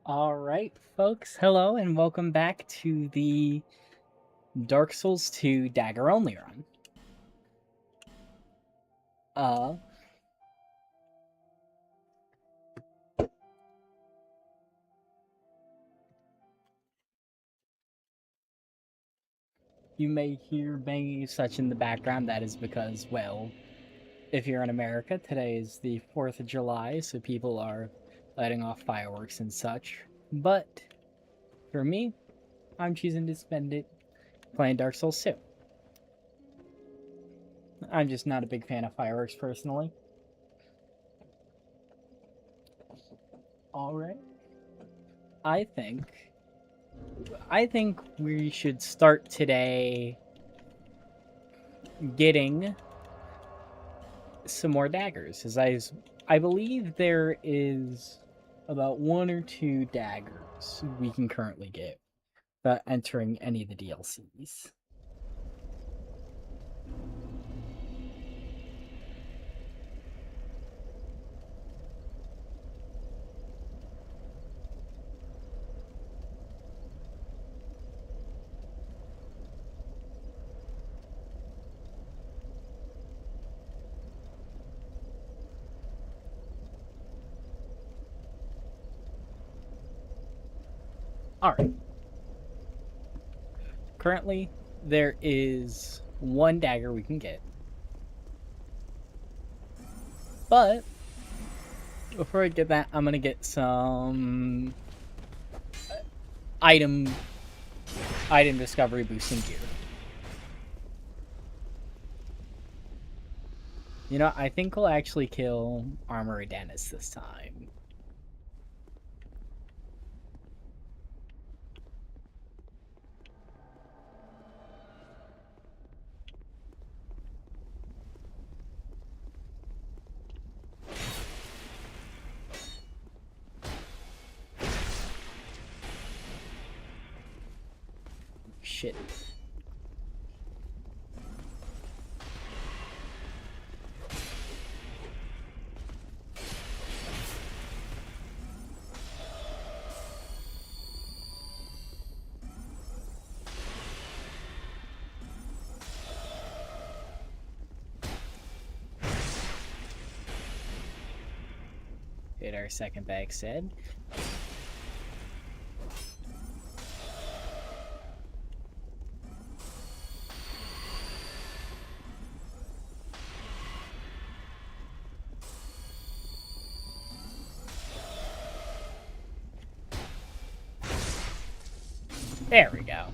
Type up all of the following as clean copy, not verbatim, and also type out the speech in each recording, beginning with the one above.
Alright, folks, hello and welcome back to the Dark Souls 2 Dagger Only run. You may hear banging and such in the background. That is because, well, if you're in America, today is the 4th of July, so people are lighting off fireworks and such. But, for me, I'm choosing to spend it playing Dark Souls 2. I'm just not a big fan of fireworks, personally. Alright. I think we should start today getting some more daggers, as I believe there is about 1 or 2 daggers we can currently get without entering any of the DLCs. Alright. Currently, there is 1 dagger we can get. But, before I get that, I'm gonna get some item discovery boosting gear. You know, I think we'll actually kill Armory Dennis this time. Shit. Hit our second bag said. There we go.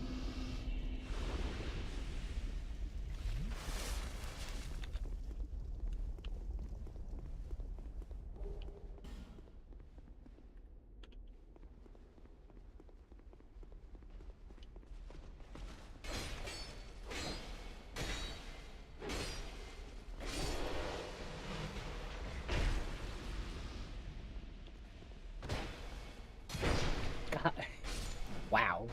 God. Wow.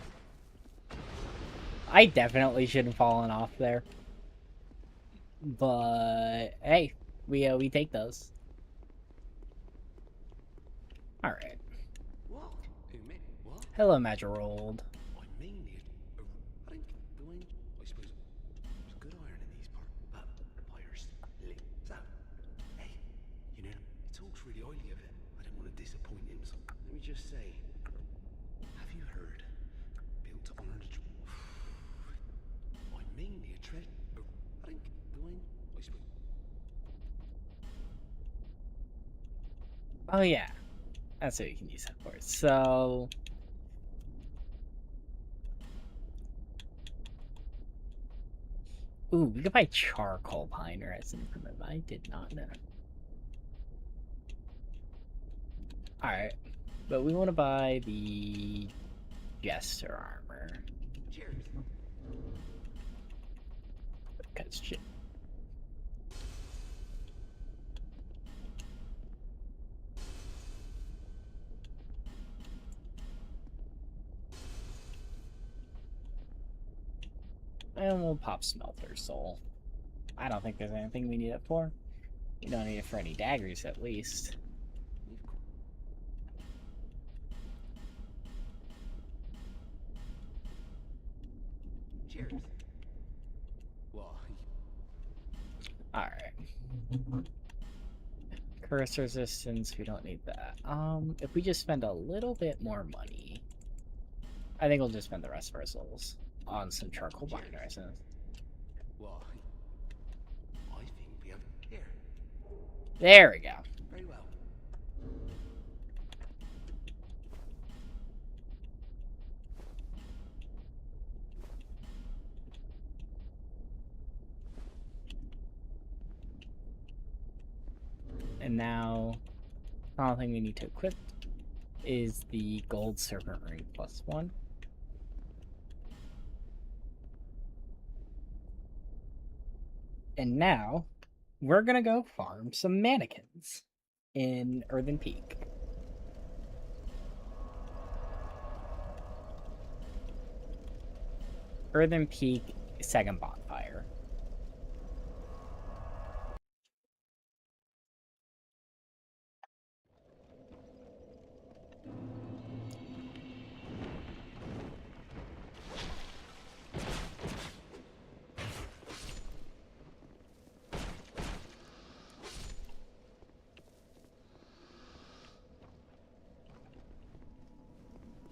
I definitely should have fallen off there. But hey, we take those. All right. What? What? Hello, Magerold. I mean it. I think the wing, I suppose, there's good iron in these pyres. So, hey, you know, he talks really highly of it. I don't want to disappoint him, so let me just say, have you heard? Built to honor the I mean the treasure. I think the wing, I suppose. Oh yeah, that's what you can use that for. So, ooh, we could buy charcoal piner as an improvement. I did not know. All right, but we want to buy the jester armor. Cheers. Because shit. And we'll pop Smelter Soul. I don't think there's anything we need it for. We don't need it for any daggers, at least. Cheers. Why? Alright. Curse resistance, we don't need that. If we just spend a little bit more money, I think we'll just spend the rest of our souls on some charcoal binders. Why? I think we have here. There we go. Very well. And now, the final thing we need to equip is the gold serpent ring +1. And now, we're gonna go farm some mannequins in Earthen Peak. Earthen Peak, second bonfire.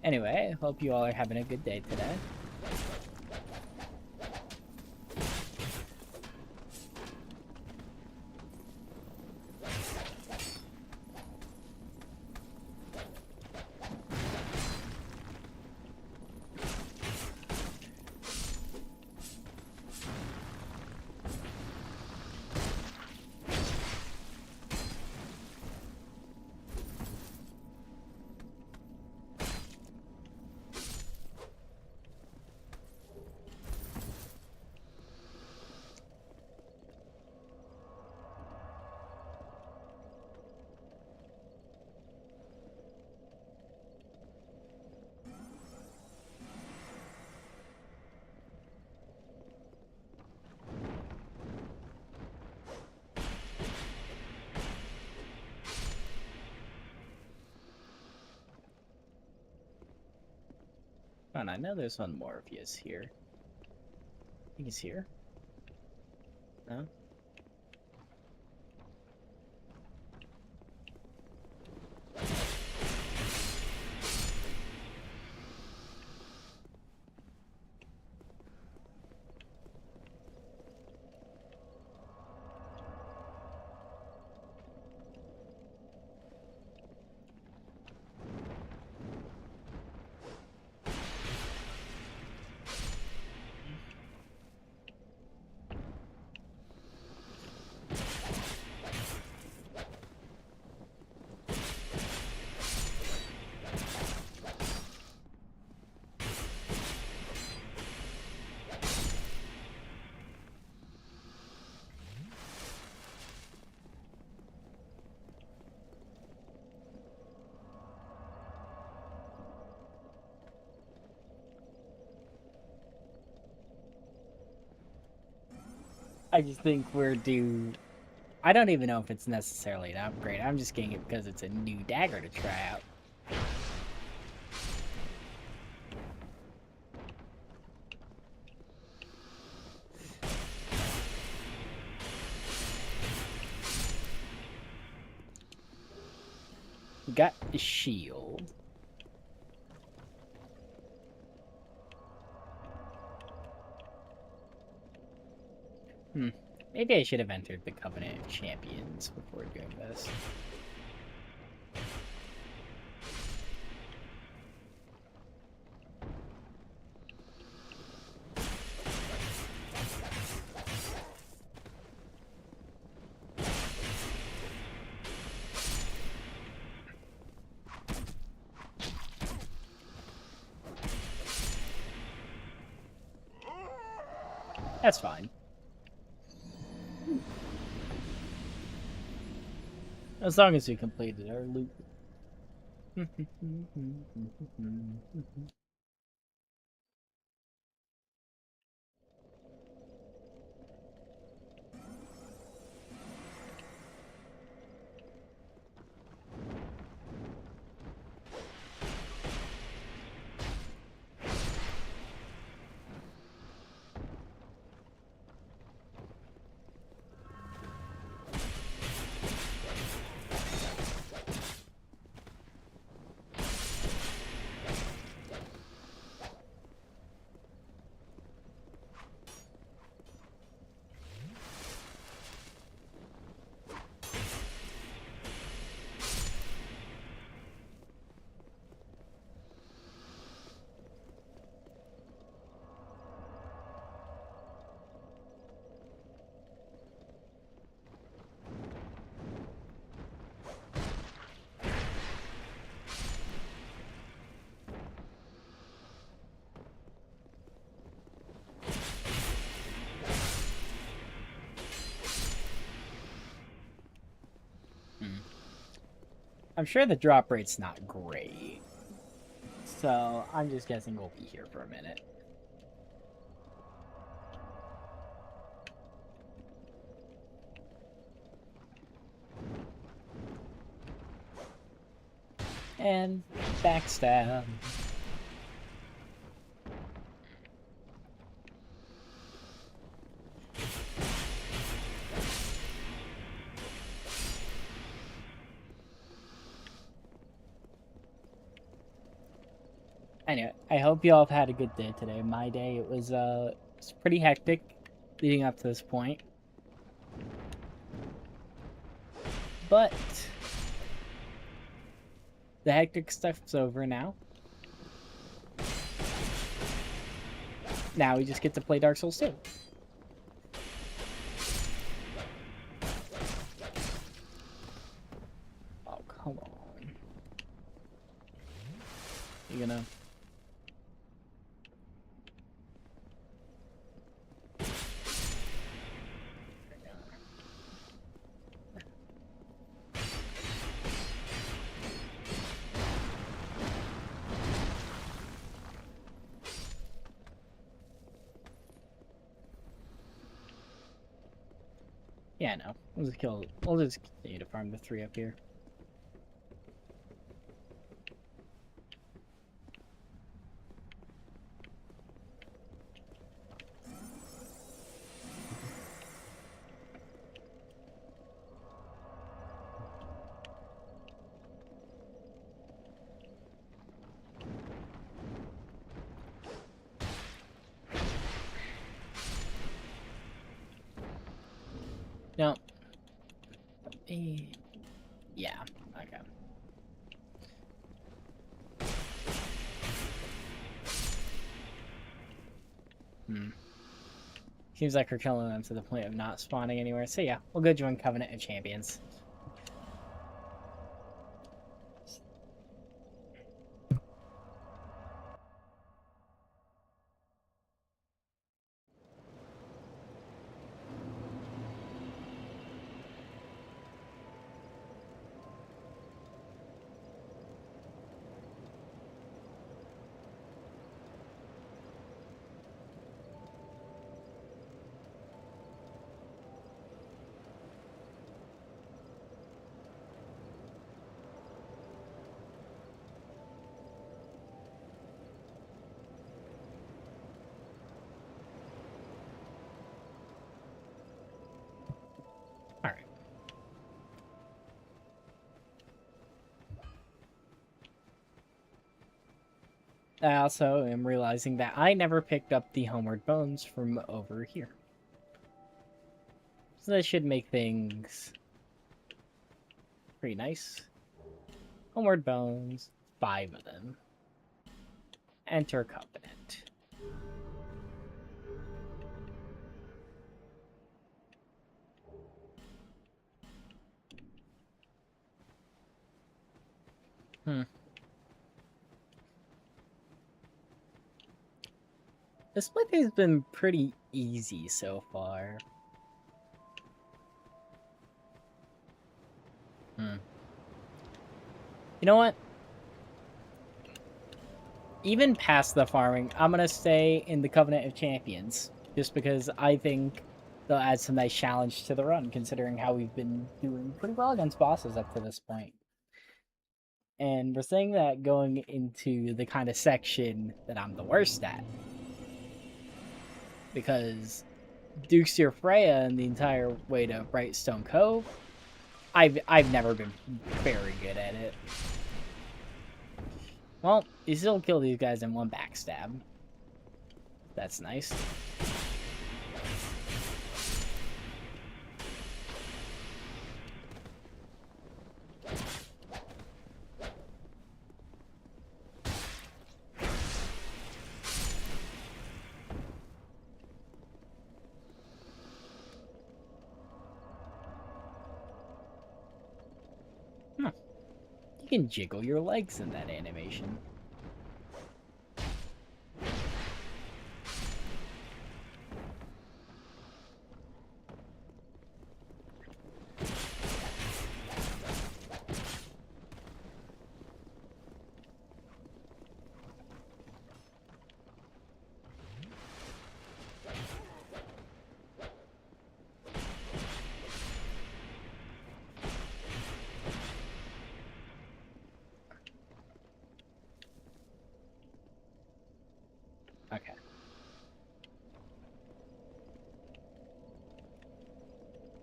Anyway, I hope you all are having a good day today. And I know there's one more of yous here. I think he's here. No? I just think we're due. I don't even know if it's necessarily an upgrade. I'm just getting it because it's a new dagger to try out. We got the shield. Maybe I should have entered the Covenant of Champions before doing this. That's fine. As long as we completed our loop. I'm sure the drop rate's not great. So I'm just guessing we'll be here for a minute. And backstab. Anyway, I hope you all have had a good day today. My day, it was pretty hectic leading up to this point. But the hectic stuff's over now. Now we just get to play Dark Souls 2. Oh, come on. You gonna... Yeah, no. We'll just continue to farm the 3 up here. No. Yeah, okay. Seems like we're killing them to the point of not spawning anywhere. So yeah, we'll go join Covenant of Champions. I also am realizing that I never picked up the Homeward Bones from over here. So that should make things pretty nice. Homeward Bones, 5 of them. Enter Covenant. This playthrough's been pretty easy so far. You know what? Even past the farming, I'm gonna stay in the Covenant of Champions. Just because I think they'll add some nice challenge to the run, considering how we've been doing pretty well against bosses up to this point. And we're saying that going into the kind of section that I'm the worst at. Because Duke's Freya and the entire way to Brightstone Cove, I've never been very good at it. Well, you still kill these guys in one backstab. That's nice. You can jiggle your legs in that animation.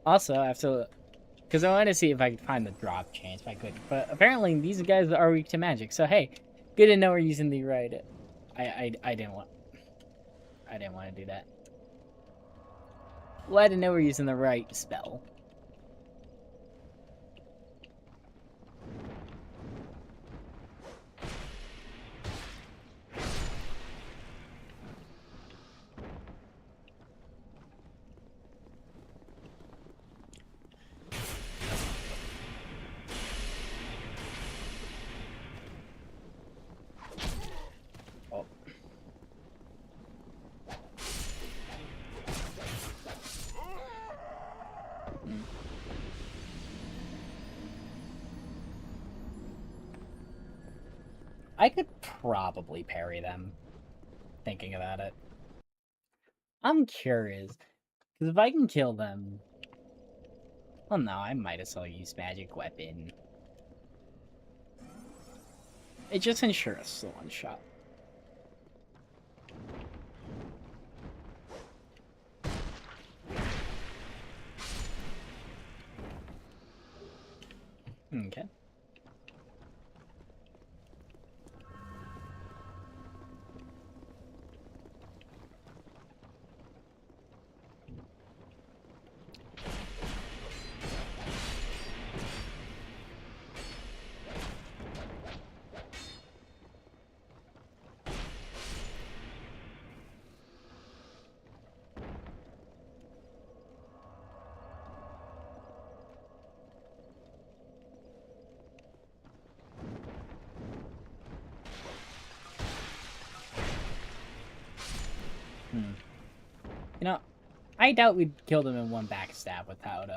Also, I have to, because I wanted to see if I could find the drop chains, if I could. But apparently, these guys are weak to magic. So hey, good to know we're using the right. I didn't want. I didn't want to do that. Glad to know we're using the right spell. Oh. I could probably parry them, thinking about it. I'm curious, because if I can kill them... Well, no, I might as well use magic weapon. It just ensures the one shot. Okay. You know, I doubt we'd kill them in one backstab without,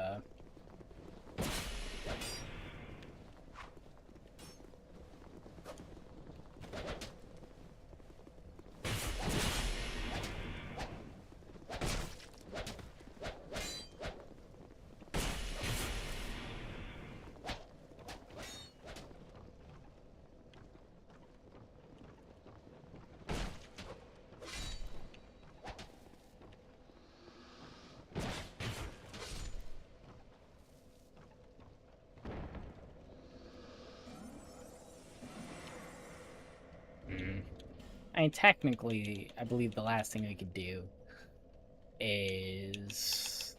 I mean, technically, I believe the last thing we could do is...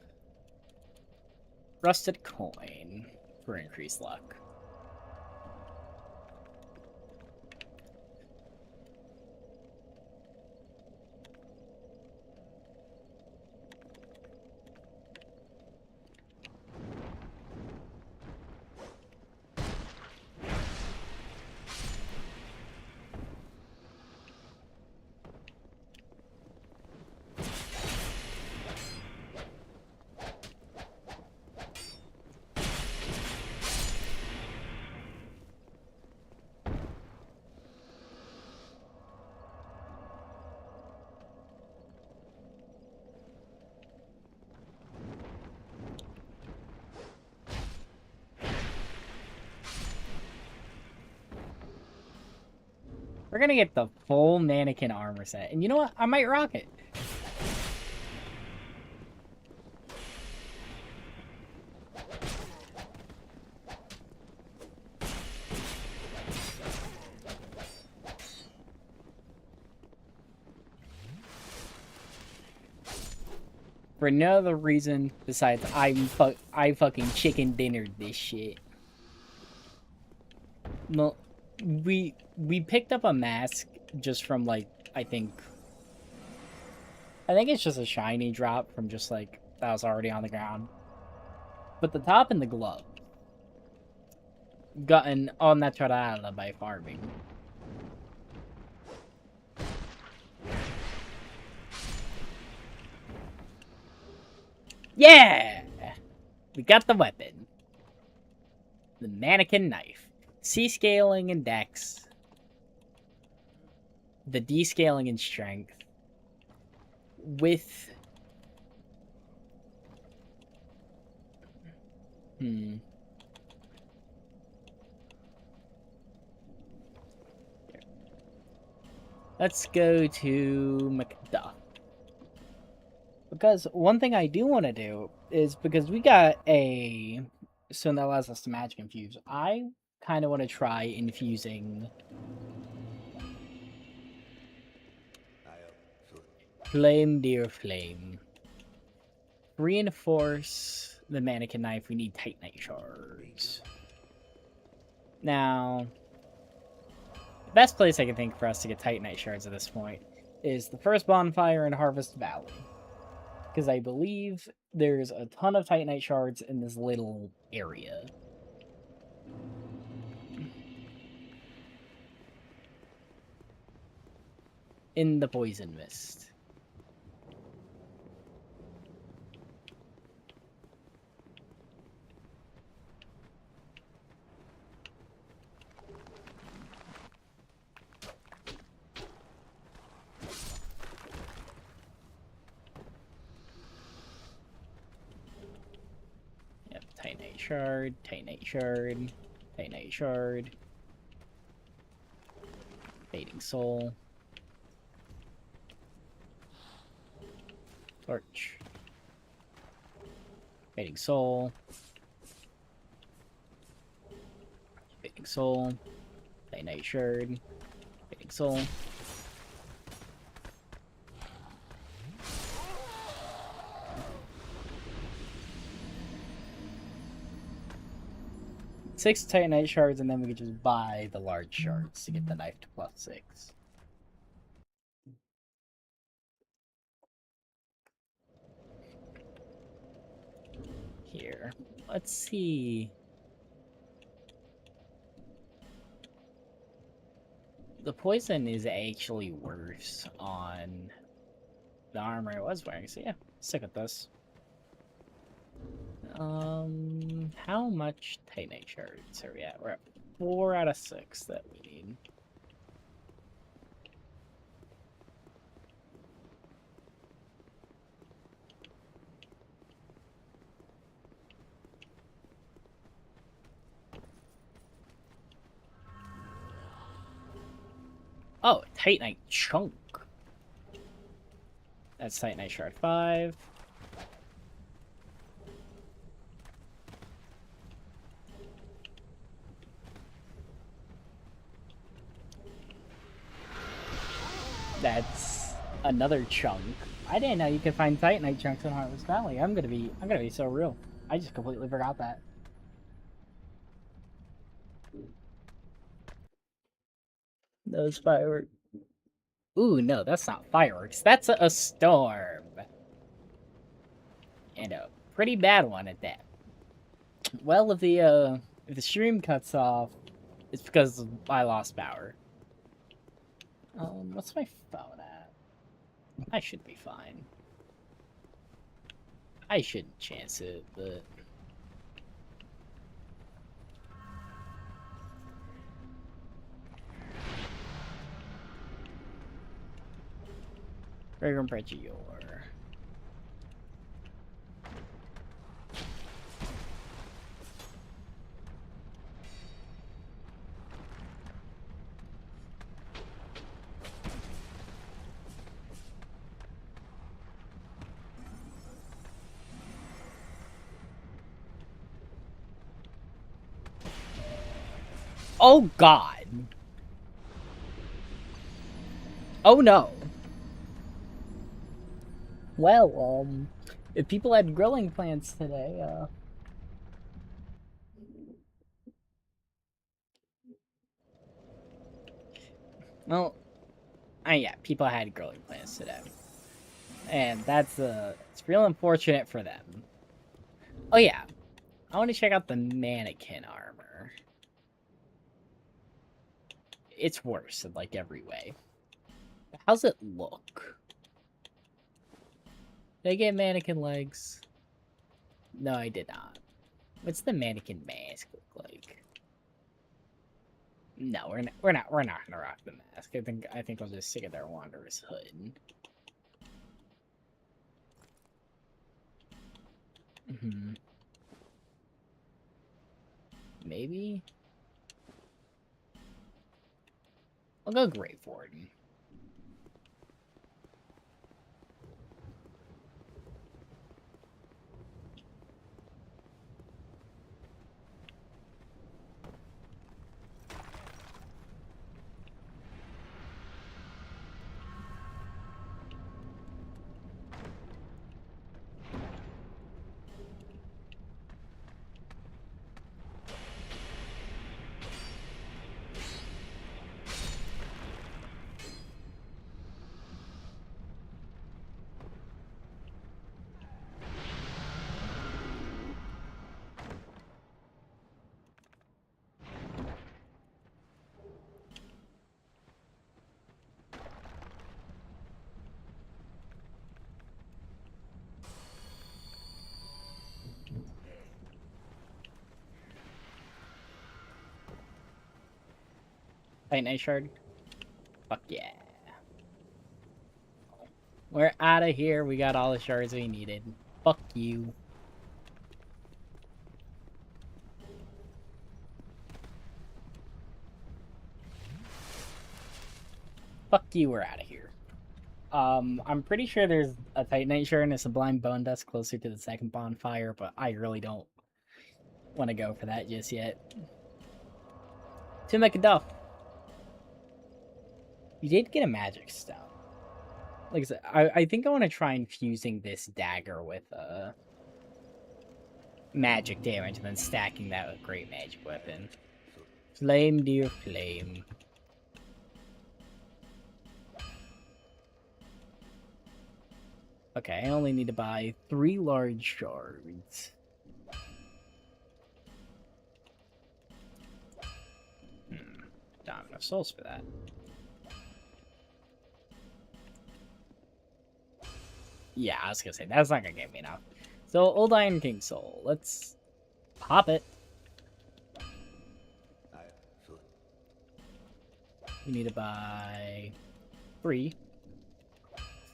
Rusted coin for increased luck. We're gonna get the full mannequin armor set. And you know what? I might rock it. For no other reason besides I fucking chicken dinnered this shit. Well, we picked up a mask just from like I think it's just a shiny drop from just like that was already on the ground. But the top and the glove gotten on naturala by farming. Yeah! We got the weapon. The mannequin knife. C-scaling in dex. The D-scaling in strength. With... Let's go to Macduff. Because one thing I do want to do is because we got a stone that allows us to magic infuse. I kind of want to try infusing flame, dear flame. Reinforce the mannequin knife. We need titanite shards. Now, the best place I can think for us to get titanite shards at this point is the first bonfire in Harvest Valley. Because I believe there's a ton of titanite shards in this little area. In the poison mist. Yep, titanite shard, titanite shard, titanite shard. Fading soul. Torch. Fading soul. Fading soul. Titanite shard. Fading soul. Six titanite shards, and then we could just buy the large shards to get the knife to +6. Here. Let's see. The poison is actually worse on the armor I was wearing, so yeah, stick with this. How much titanite shards are we at? We're at 4 out of 6 that we need. Oh, titanite chunk. That's titanite shard 5. That's another chunk. I didn't know you could find titanite chunks in Harvest Valley. I'm gonna be so real. I just completely forgot that. Those fireworks. Ooh, no, that's not fireworks. That's a storm. And a pretty bad one at that. Well, if the stream cuts off, it's because I lost power. What's my phone at? I should be fine. I shouldn't chance it, but... Fragrant Pregior. Oh god! Oh no! Well, if people had grilling plans today, well, yeah, people had grilling plans today. And that's, it's real unfortunate for them. Oh yeah, I want to check out the mannequin armor. It's worse in, like, every way. How's it look? Did I get mannequin legs? No, I did not. What's the mannequin mask look like? No, we're not gonna rock the mask. I think I'll just stick it there Wanderer's hood. Maybe? I'll go Great Warden. Titanite shard. Fuck yeah. We're out of here. We got all the shards we needed. Fuck you. Fuck you, we're out of here. I'm pretty sure there's a Titanite shard and a Sublime Bone Dust closer to the second bonfire, but I really don't want to go for that just yet. To make a duff. You did get a magic stone. Like I said, I think I want to try infusing this dagger with magic damage and then stacking that with great magic weapon. Flame, dear flame. Okay, I only need to buy 3 large shards. Don't have enough souls for that. Yeah, I was gonna say, that's not gonna get me enough. So, Old Iron King Soul. Let's pop it. We need to buy 3.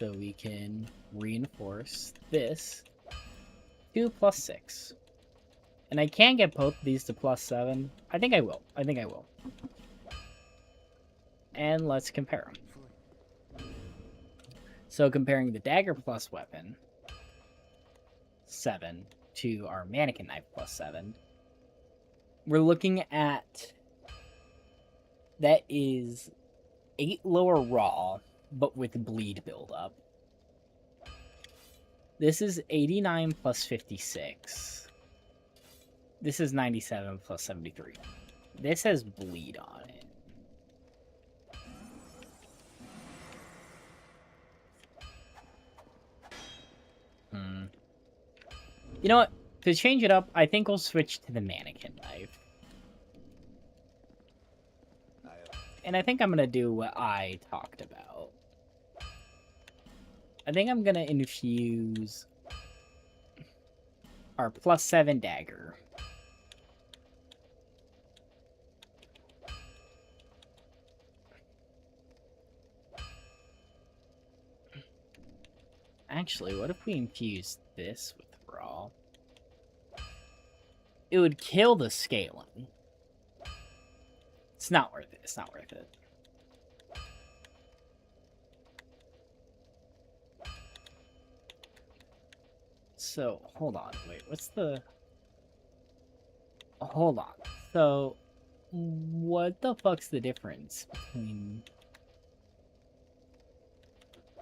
So we can reinforce this. 2 plus 6. And I can get both these to plus 7. I think I will. And let's compare them. So comparing the dagger plus weapon, 7, to our mannequin knife plus 7, we're looking at... that is 8 lower raw, but with bleed buildup. This is 89 plus 56. This is 97 plus 73. This has bleed on it. You know what? To change it up, I think we'll switch to the mannequin knife. And I think I'm going to do what I talked about. I think I'm going to infuse our plus 7 dagger. Actually, what if we infuse this with raw? It would kill the scaling. It's not worth it. It's not worth it. So, hold on. Wait, what's the... Hold on. So, what the fuck's the difference between...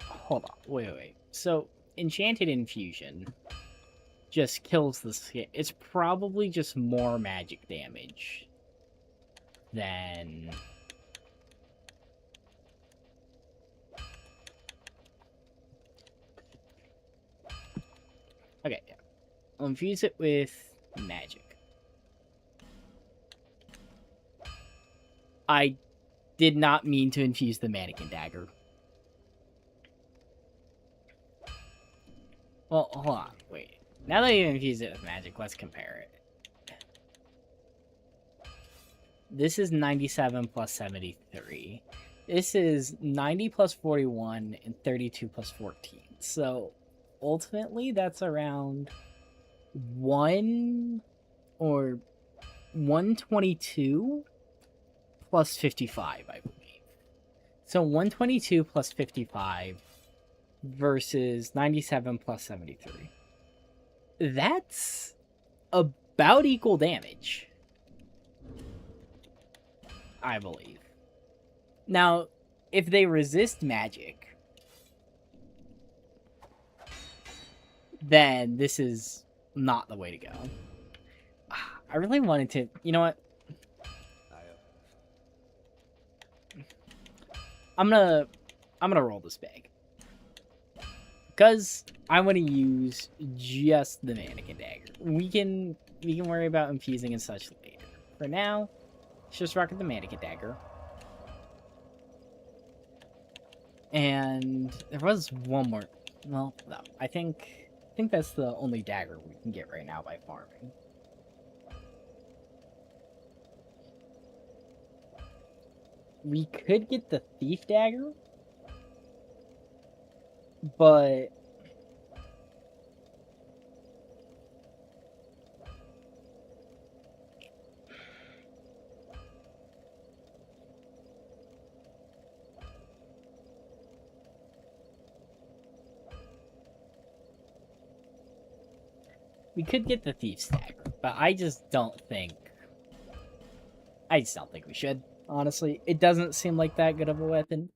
Hold on. Wait. So, Enchanted Infusion just kills the skin. It's probably just more magic damage than... Okay, yeah. I'll infuse it with magic. I did not mean to infuse the mannequin dagger. Well, hold on, wait. Now that you infuse it with magic, let's compare it. This is 97 plus 73. This is 90 plus 41 and 32 plus 14. So, ultimately, that's around 1 or 122 plus 55, I believe. So, 122 plus 55 versus 97 plus 73. That's about equal damage, I believe. Now, if they resist magic, then this is not the way to go. I really wanted to... You know what? I'm gonna roll this bag. Because I want to use just the mannequin dagger. We can worry about infusing and such later. For now, let's just rock with the mannequin dagger. And there was one more. Well, no. I think that's the only dagger we can get right now by farming. We could get the Thief Dagger, but we could get the Thief's Dagger, but I just don't think we should. Honestly, it doesn't seem like that good of a weapon.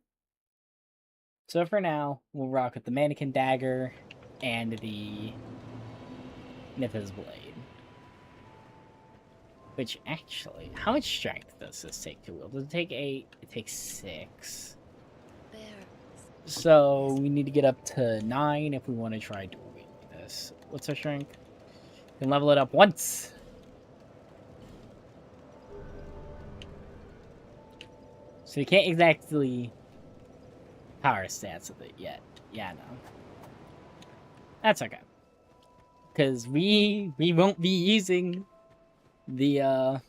So for now, we'll rock with the Mannequin Dagger and the Nippa's Blade. Which actually, how much strength does this take to wield? Does it take 8? It takes 6. So we need to get up to 9 if we want to try to wield this. What's our strength? We can level it up once. So we can't exactly power stats with it yet. Yeah, no. That's okay. Because we won't be using the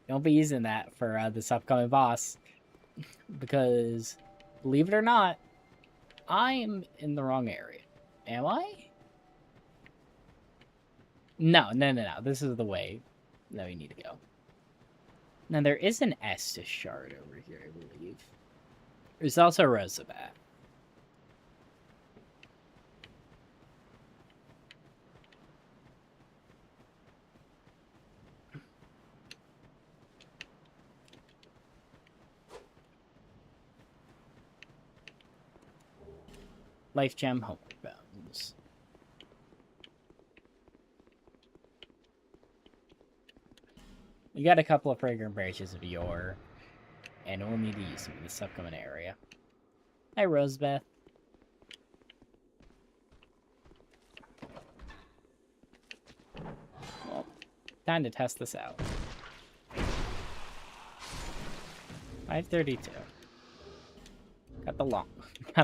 won't be using that for this upcoming boss. Because believe it or not, I'm in the wrong area. Am I? No. This is the way that we need to go. Now there is an Estus shard over here, I believe. There's also Rosabat. Life Gem, Homeward Bones. We got a couple of fragrant branches of yore, and we'll need to use them in this upcoming area. Hi, Rosebeth. Well, time to test this out. 532. Got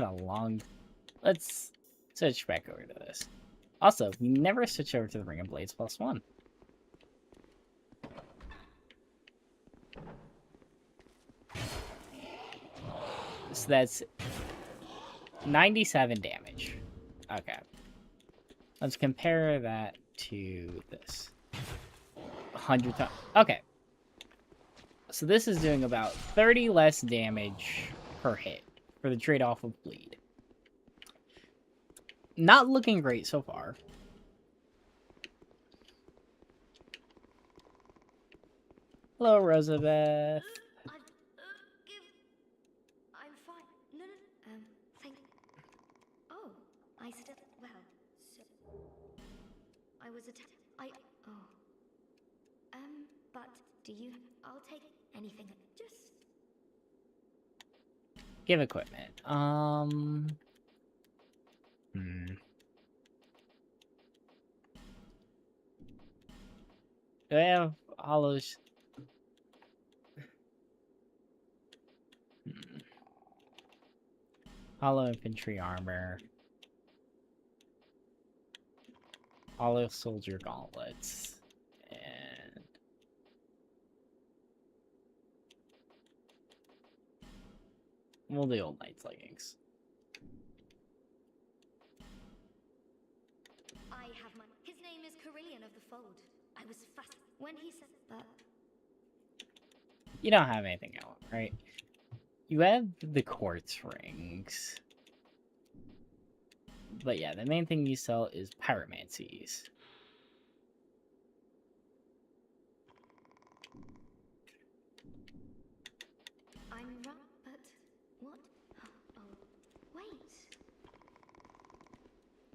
a long. Let's switch back over to this. Also, we never switch over to the Ring of Blades +1. So that's 97 damage. Okay. Let's compare that to this. 100 times. Okay. So this is doing about 30 less damage per hit for the trade-off of bleed. Not looking great so far. Hello, Rosabeth. I'm fine. No. Thank. Oh, I still. Well, so I was attacked. But do you? I'll take anything. Just Give equipment. Do I have hollows? Hollow infantry armor. Hollow soldier gauntlets. And we'll do old knight's leggings. I have my. His name is Carillion of the Fold. I was fascinated when he said that. You don't have anything else, right? You have the quartz rings. But yeah, the main thing you sell is pyromancies. I'm wrong, but what? Oh, wait.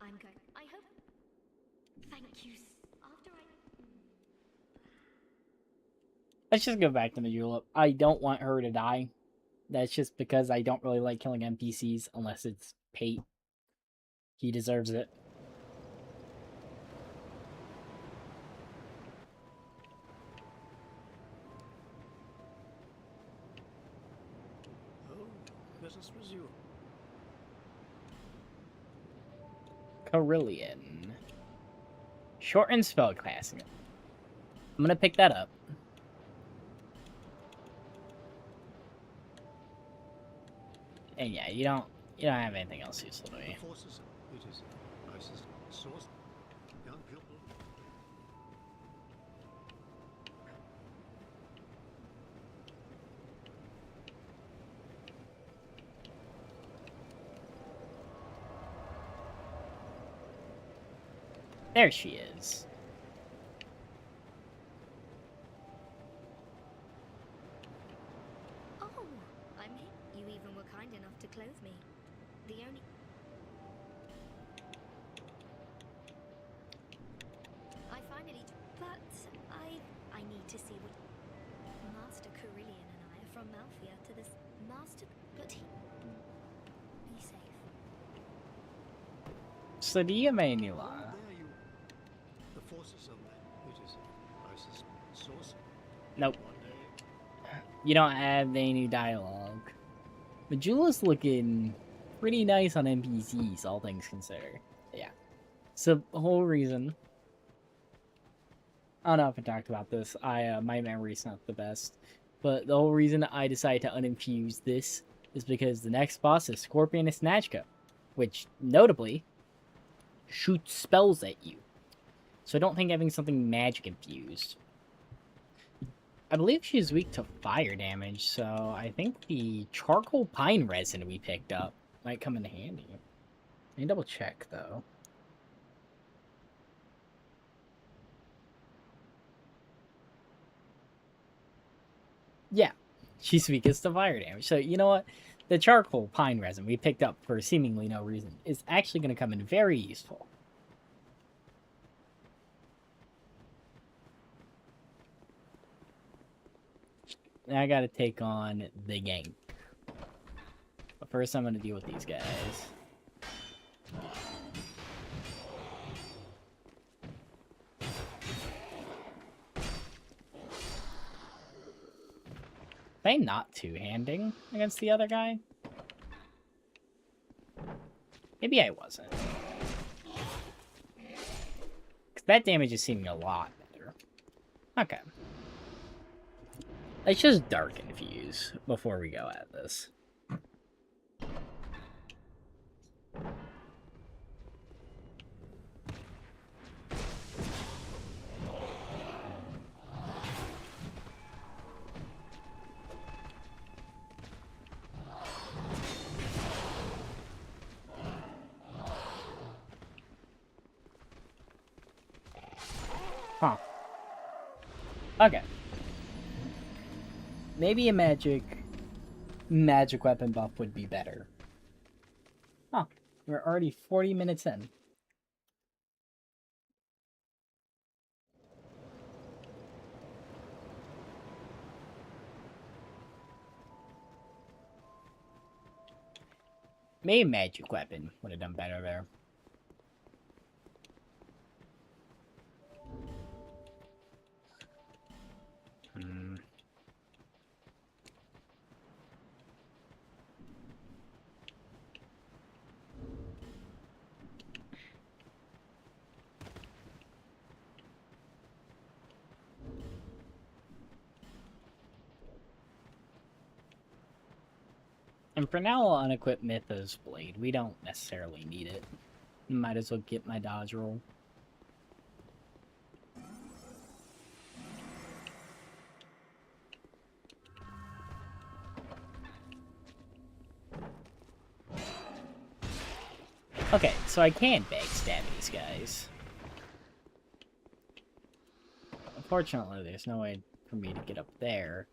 I'm going. I hope. Thank you. After Let's just go back to the julep. I don't want her to die. That's just because I don't really like killing NPCs unless it's Pate. He deserves it. Oh, business resume. Carillion. Shortened spellcasting. I'm gonna pick that up. And yeah, you don't have anything else useful to me. The forces, it is nicest source. Young pupil. There she is. Oh, I'm here. You even were kind enough to clothe me. The only... I finally... But I need to see what... Master Carillion and I are from Malphia to this... Master... But he... Be safe. Sadia Mainula. There you. The forces of it is nicest source. Nope. One day. You don't have any new dialogue. Majula's looking pretty nice on NPCs, all things considered. Yeah. So the whole reason... I don't know if I talked about this. My memory's not the best. But the whole reason I decided to uninfuse this is because the next boss is Scorpion Snatchka, which, notably, shoots spells at you. So I don't think having something magic infused. I believe she's weak to fire damage, so I think the charcoal pine resin we picked up might come in handy. Let me double check, though. Yeah, she's weakest to fire damage. So, you know what? The charcoal pine resin we picked up for seemingly no reason is actually going to come in very useful. Now I gotta take on the gang. But first I'm gonna deal with these guys. Am I not two-handing against the other guy? Maybe I wasn't. 'Cause that damage is seeming a lot better. Okay. Let's just dark infuse before we go at this. Huh. Okay. Maybe a magic weapon buff would be better. Huh. We're already 40 minutes in. Maybe a magic weapon would have done better there. And for now, I'll unequip Mythos Blade. We don't necessarily need it. Might as well get my dodge roll. Okay, so I can backstab these guys. Unfortunately, there's no way for me to get up there.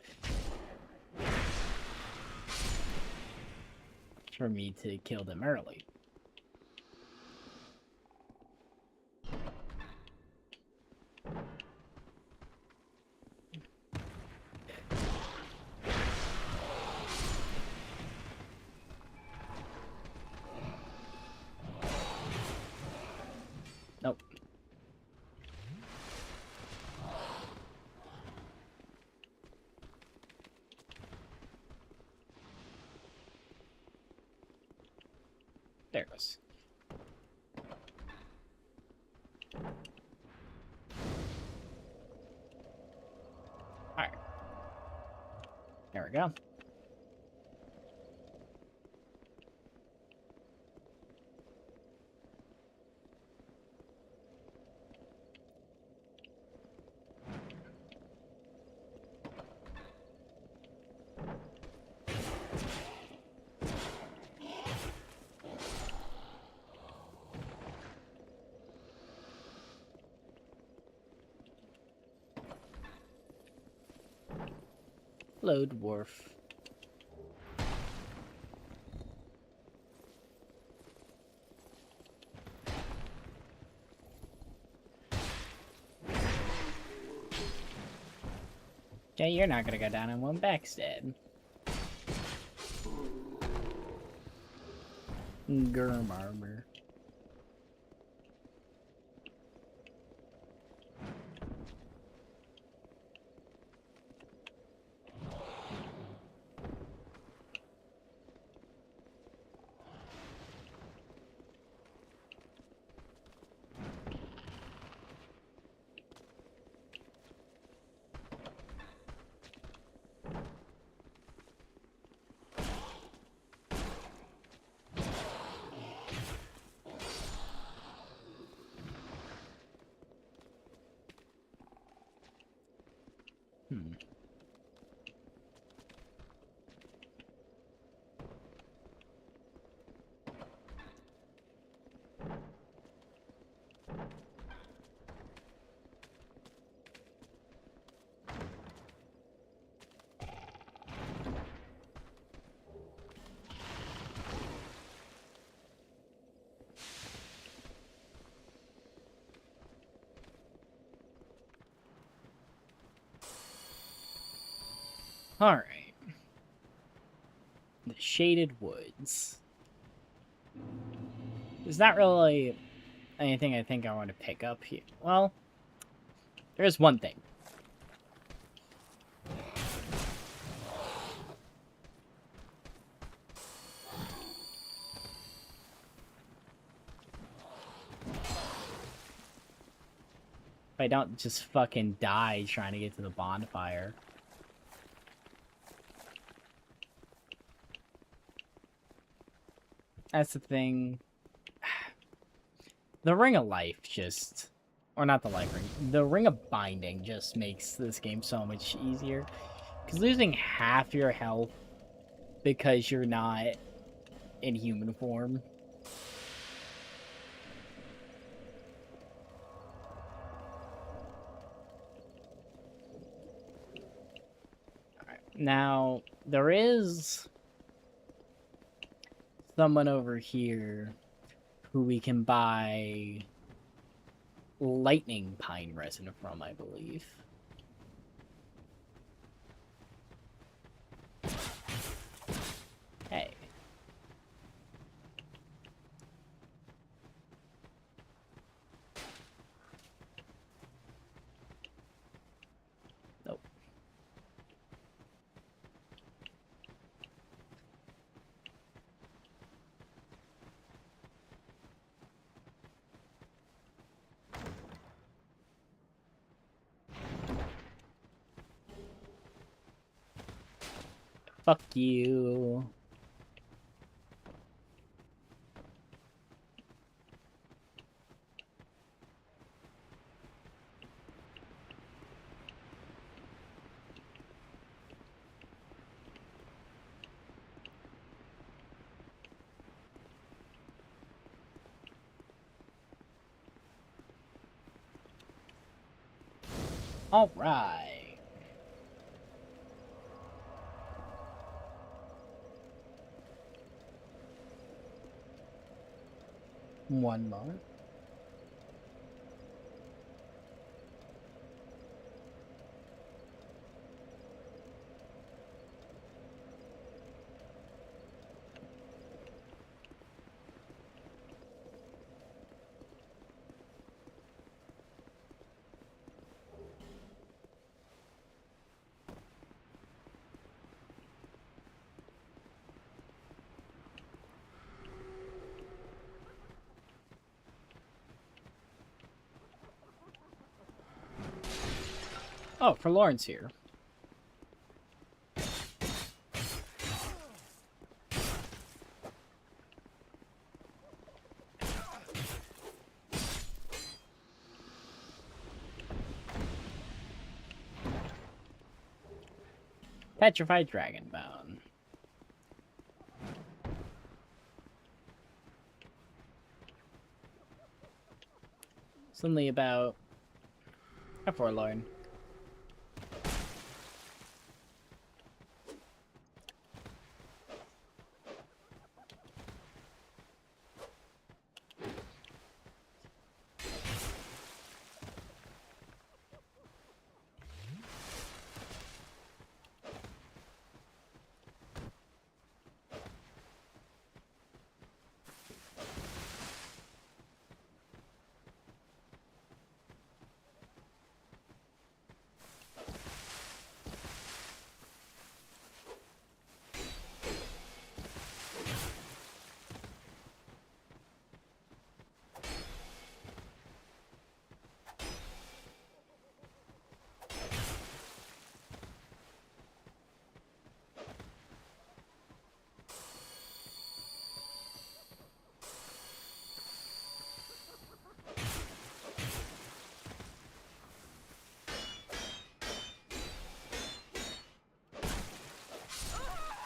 For me to kill them early. Nope. There it goes. Alright. There we go. Hello, dwarf. Okay, you're not gonna go down in one backstab. Gurm armor. Alright. The Shaded Woods. There's not really anything I think I want to pick up here. Well, there is one thing. If I don't just fucking die trying to get to the bonfire. That's the thing. The Ring of Life just... Or not the Life Ring. The Ring of Binding just makes this game so much easier. Because losing half your health because you're not in human form. Alright, now, there is someone over here who we can buy lightning pine resin from, I believe. Hey. Nope. Fuck you. All right. One moment. Oh, Forlorn's here. Petrified Dragonbone. Something about a Forlorn.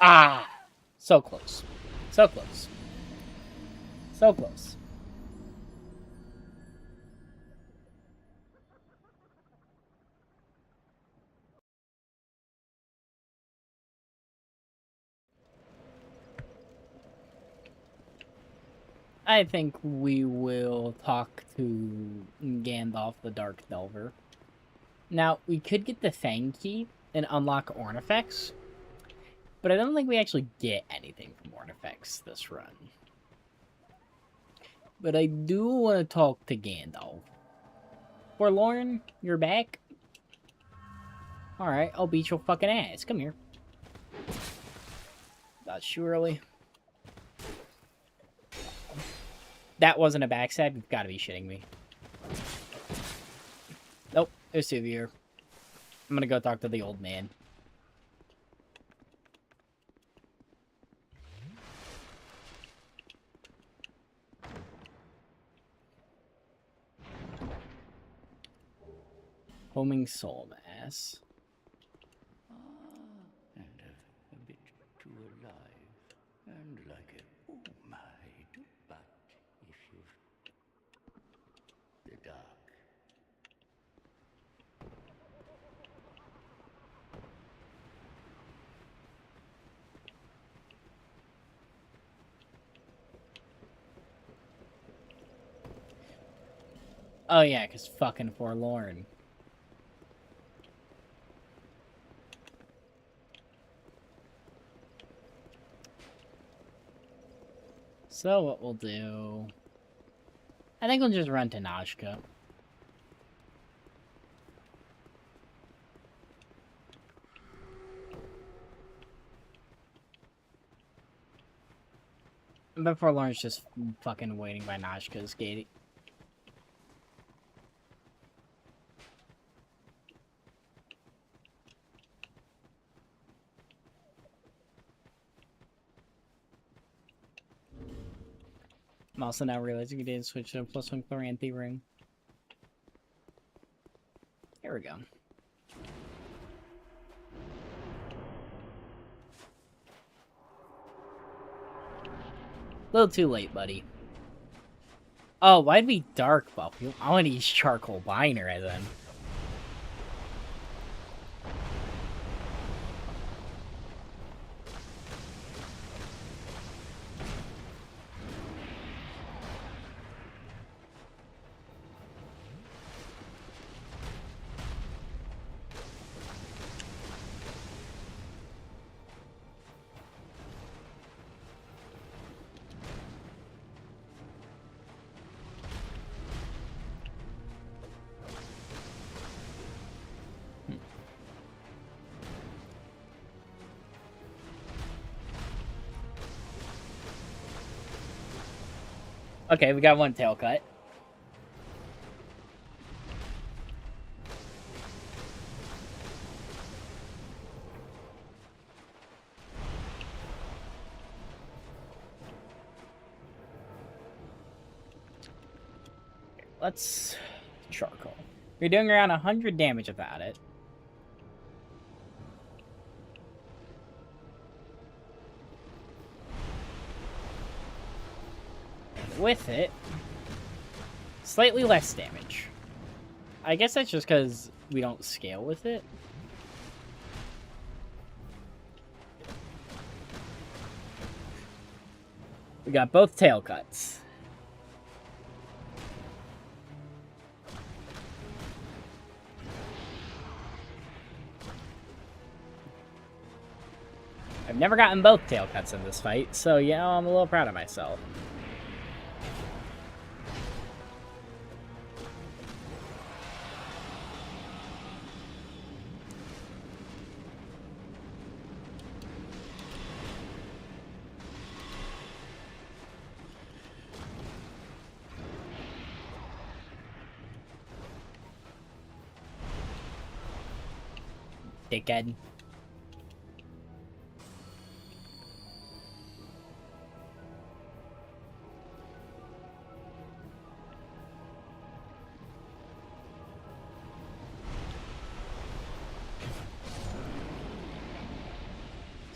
Ah! So close. So close. So close. I think we will talk to Gandalf the Dark Delver. Now, we could get the Fang Key and unlock Ornifex, but I don't think we actually get anything from Ornifex this run. But I do want to talk to Gandalf. Forlorn, you're back? Alright, I'll beat your fucking ass. Come here. Surely. That wasn't a backstab? You've got to be shitting me. Nope, there's two of you here. I'm gonna go talk to the old man. Homing soul mass. And a bit too alive, and like a oh my, but if you the dark. Oh yeah, cause fucking Forlorn. So what we'll do... I think we'll just run to Najka. But Forlorn's just fucking waiting by Najka's gate. I'm also now realizing we didn't switch to a +1 Chloranthy ring. Here we go. A little too late, buddy. Oh, why'd we dark buff? I want to use charcoal binder then. Okay, we got one tail cut. Let's charcoal. We're doing around 100 damage without it. With it, slightly less damage. I guess that's just because we don't scale with it. We got both tail cuts. I've never gotten both tail cuts in this fight, so yeah, I'm a little proud of myself. Dickhead.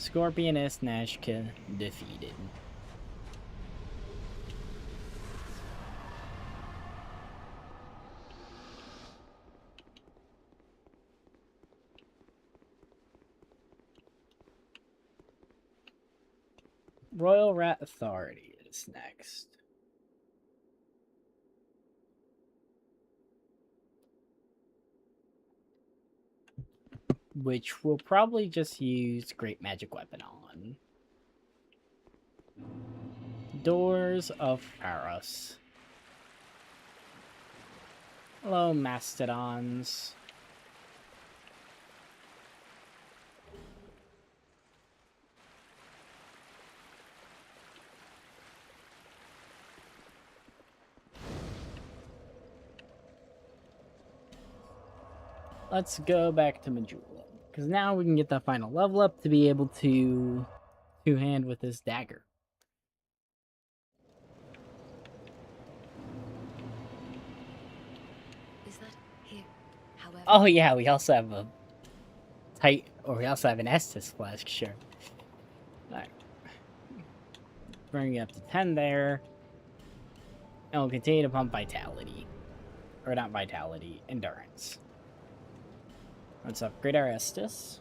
Scorpioness Nashka defeated. Royal Rat Authority is next. Which we'll probably just use Great Magic Weapon on. Doors of Pharos. Hello, Mastodons. Let's go back to Majula, because now we can get that final level up to be able to two-hand with this dagger. Is that here? However, Oh yeah, we also have a we also have an Estus flask, sure. Alright. Bring it up to 10 there. And we'll continue to pump Vitality. Or not Vitality, Endurance. Let's upgrade our Estus.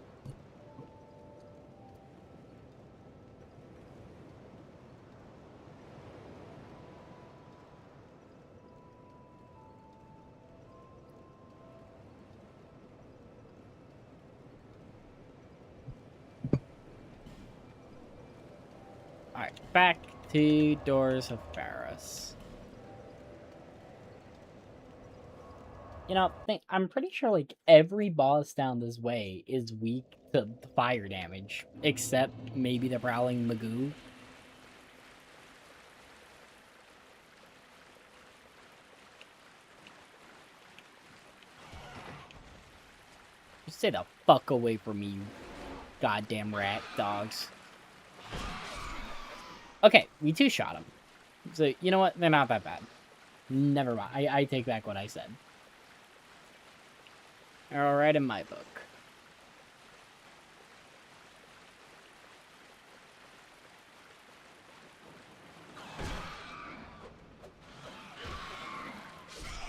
Alright, back to Doors of Pharos. You know, I'm pretty sure like every boss down this way is weak to fire damage, except maybe the Prowling Magoo. Stay the fuck away from me, you goddamn rat dogs. Okay, we two-shot them. So, you know what? They're not that bad. Never mind. I take back what I said. They're alright in my book.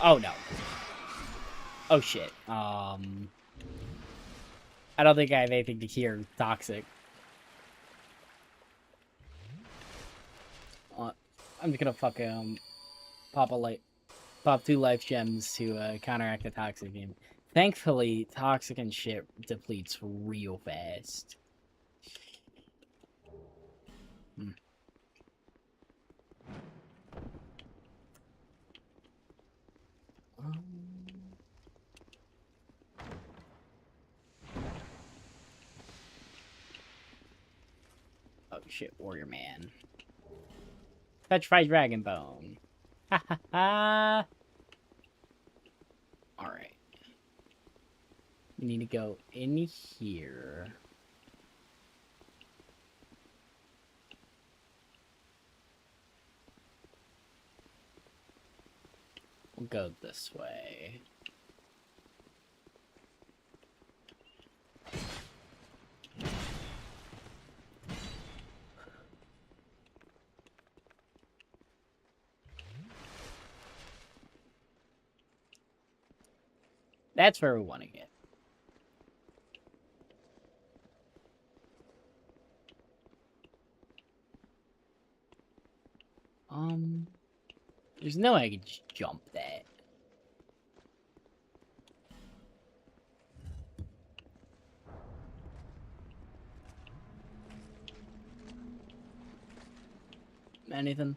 Oh, no. Oh, shit. I don't think I have anything to cure Toxic. I'm just gonna fucking pop 2 life gems to counteract the Toxic game. Thankfully, Toxic and shit depletes real fast. Oh shit, Warrior Man. Petrified Dragon Bone. Ha ha ha! Alright. We need to go in here. We'll go this way. That's where we want to get. There's no way I can just jump that. Anything?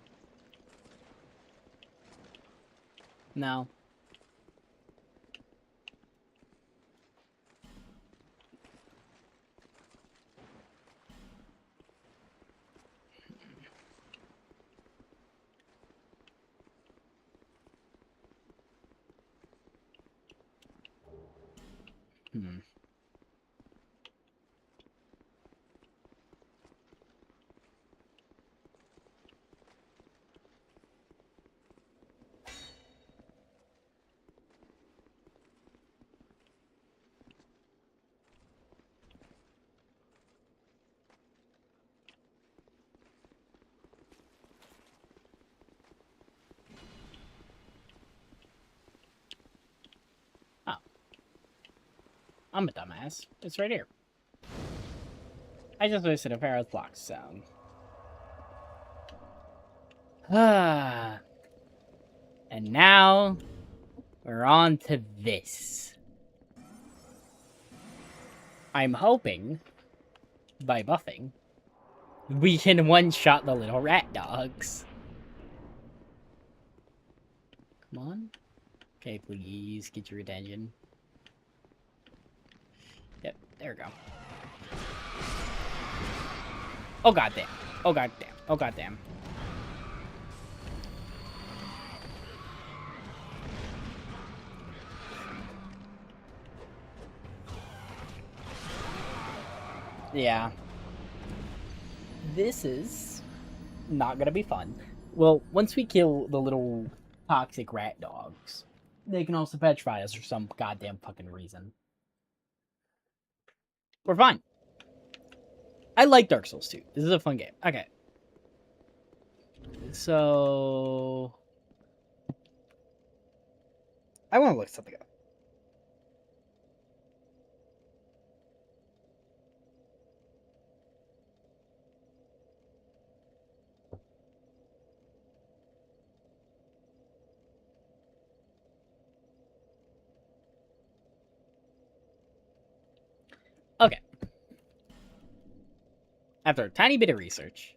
No. Hmm. I'm a dumbass. It's right here. I just wasted a Pharaoh's block sound. Ah. And now we're on to this. I'm hoping, by buffing, we can one-shot the little rat dogs. Come on. Okay, please get your attention. Yep, there we go. Oh goddamn. Oh goddamn. Oh goddamn. Yeah. This is not gonna be fun. Well, once we kill the little toxic rat dogs, they can also petrify us for some goddamn fucking reason. We're fine. I like Dark Souls 2. This is a fun game. Okay. So... I want to look something up. Okay. After a tiny bit of research,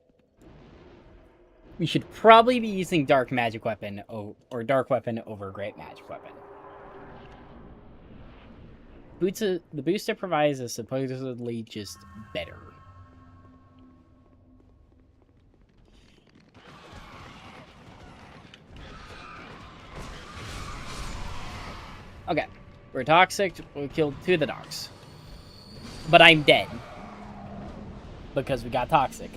we should probably be using Dark Magic Weapon or Dark Weapon over Great Magic Weapon. The booster provides is supposedly just better. Okay. We're toxic. We killed 2 of the dogs. But I'm dead. Because we got toxic.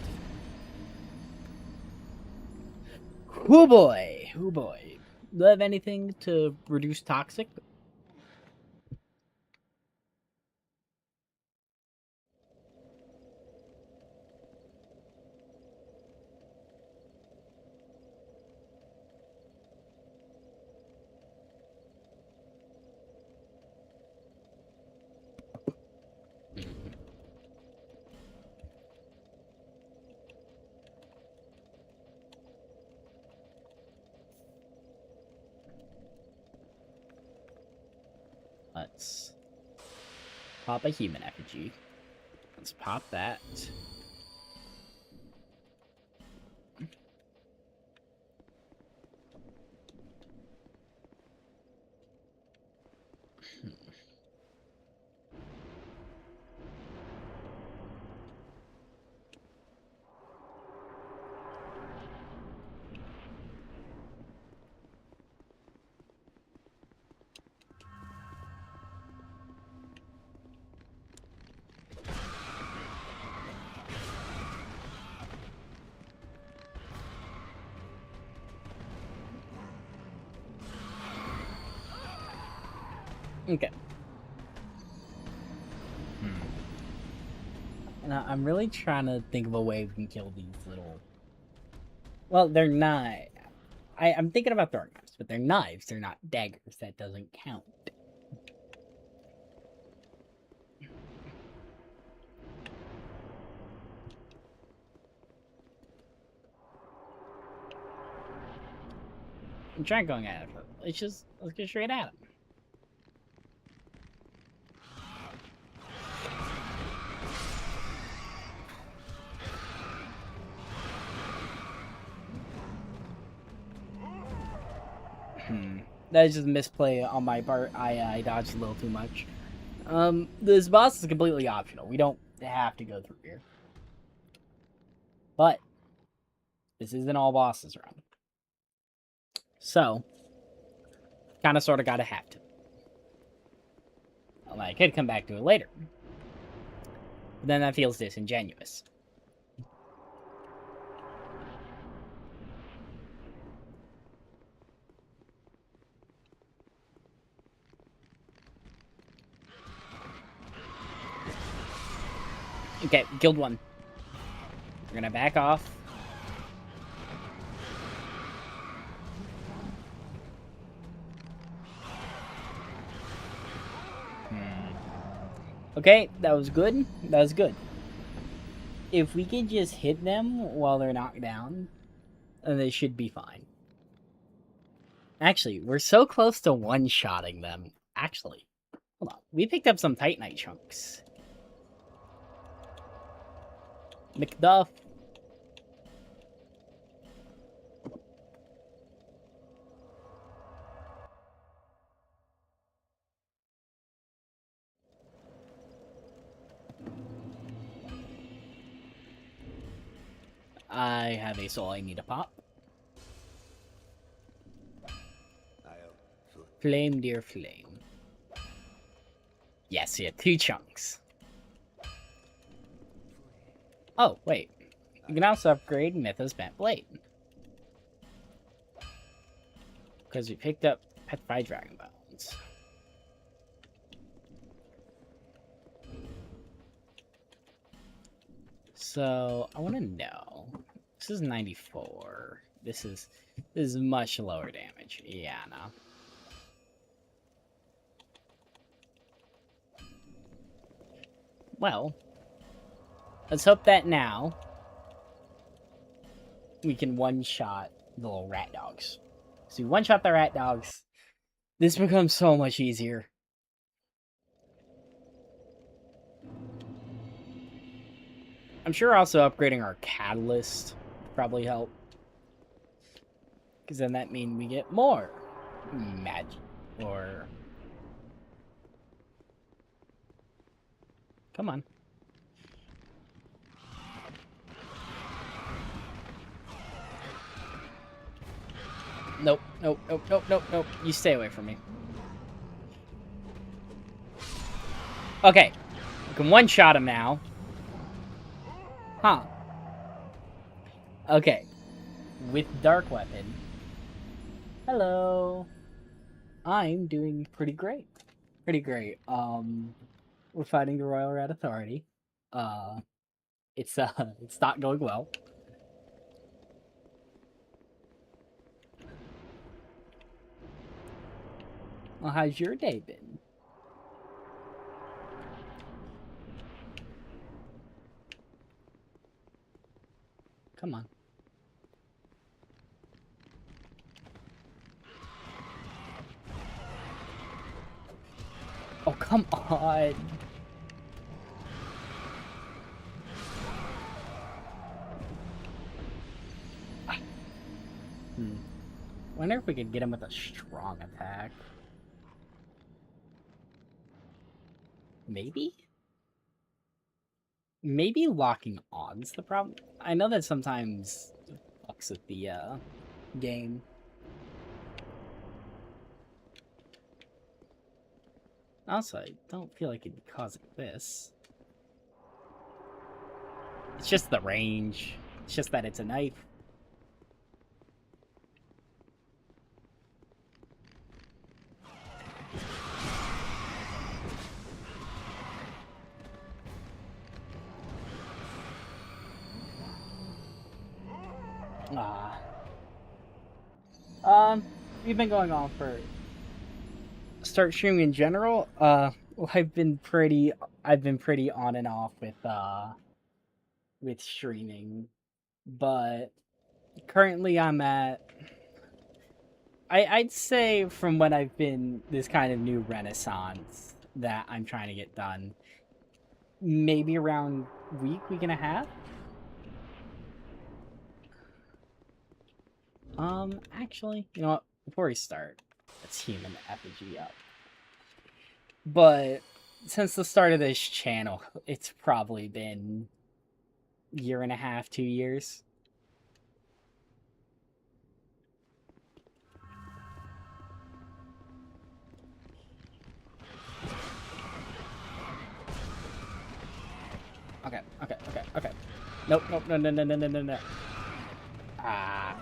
Oh boy. Oh boy. Do I have anything to reduce toxic? Let's pop a human effigy. Let's pop that. Okay. And I'm really trying to think of a way we can kill these little... Well, they're not... I'm thinking about throwing knives, but they're knives. They're not daggers. That doesn't count. I'm trying going at it. Let's get straight at him. That is just misplay on my part. I dodged a little too much. This boss is completely optional. We don't have to go through here. But this isn't all bosses around. So, kind of sort of gotta have to. Well, I could come back to it later. But then that feels disingenuous. Okay, killed one. We're gonna back off. Okay, that was good. That was good. If we can just hit them while they're knocked down, then they should be fine. Actually, we're so close to one-shotting them. Actually, hold on. We picked up some Titanite chunks. McDuff. I have a soul I need to pop. Flame, dear flame. Yes, yeah, 2 chunks. Oh, wait. You can also upgrade Mythos Bent Blade. Because we picked up Petrified Dragon Bones. So, I want to know. This is 94. This is much lower damage. Yeah, no. Well, let's hope that now we can one-shot the little rat dogs. So we one-shot the rat dogs. This becomes so much easier. I'm sure also upgrading our catalyst would probably help. Because then that means we get more magic. Or... Come on. Nope, nope, nope, nope, nope, nope. You stay away from me. Okay. We can one-shot him now. Huh. Okay. With Dark Weapon. Hello. I'm doing pretty great. Pretty great. We're fighting the Royal Rat Authority. It's not going well. Well, how's your day been? Come on. Oh, come on. Wonder if we could get him with a strong attack. Maybe? Maybe locking on's the problem. I know that sometimes fucks with the game. Also, I don't feel like it'd be causing this. It's just the range. It's just that it's a knife. We've been going on for start streaming in general. I've been pretty on and off with streaming, but currently I'm at. I'd say from when I've been this kind of new renaissance that I'm trying to get done, maybe around week and a half. Actually, you know what? Before we start, let's human effigy up. But since the start of this channel, it's probably been a year and a half, 2 years. Okay. Nope, no. Ah.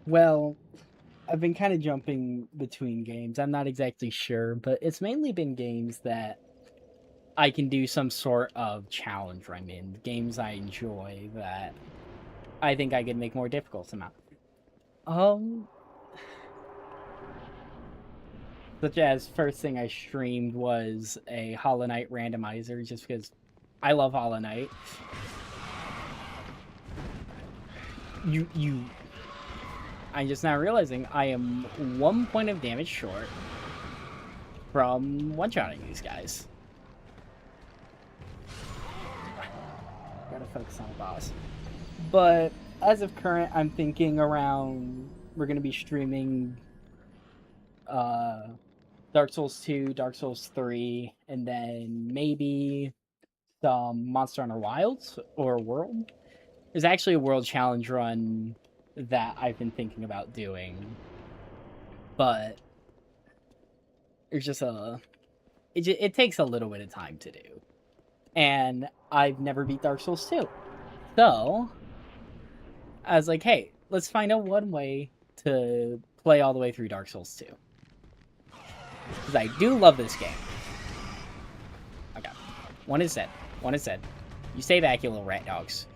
Well, I've been kind of jumping between games. I'm not exactly sure, but it's mainly been games that I can do some sort of challenge run in. Games I enjoy that I think I could make more difficult somehow. Such as first thing I streamed was a Hollow Knight randomizer, just because I love Hollow Knight. I'm just now realizing I am 1 point of damage short from one-shotting these guys. Gotta focus on the boss. But as of current, I'm thinking around we're gonna be streaming Dark Souls 2, Dark Souls 3, and then maybe some Monster Hunter Wilds or World. There's actually a World Challenge run that I've been thinking about doing, but there's just it takes a little bit of time to do, and I've never beat Dark Souls 2, so I was like, hey, let's find out one way to play all the way through Dark Souls 2. Because I do love this game. Okay. One is dead. One is dead. You stay back, you little rat dogs.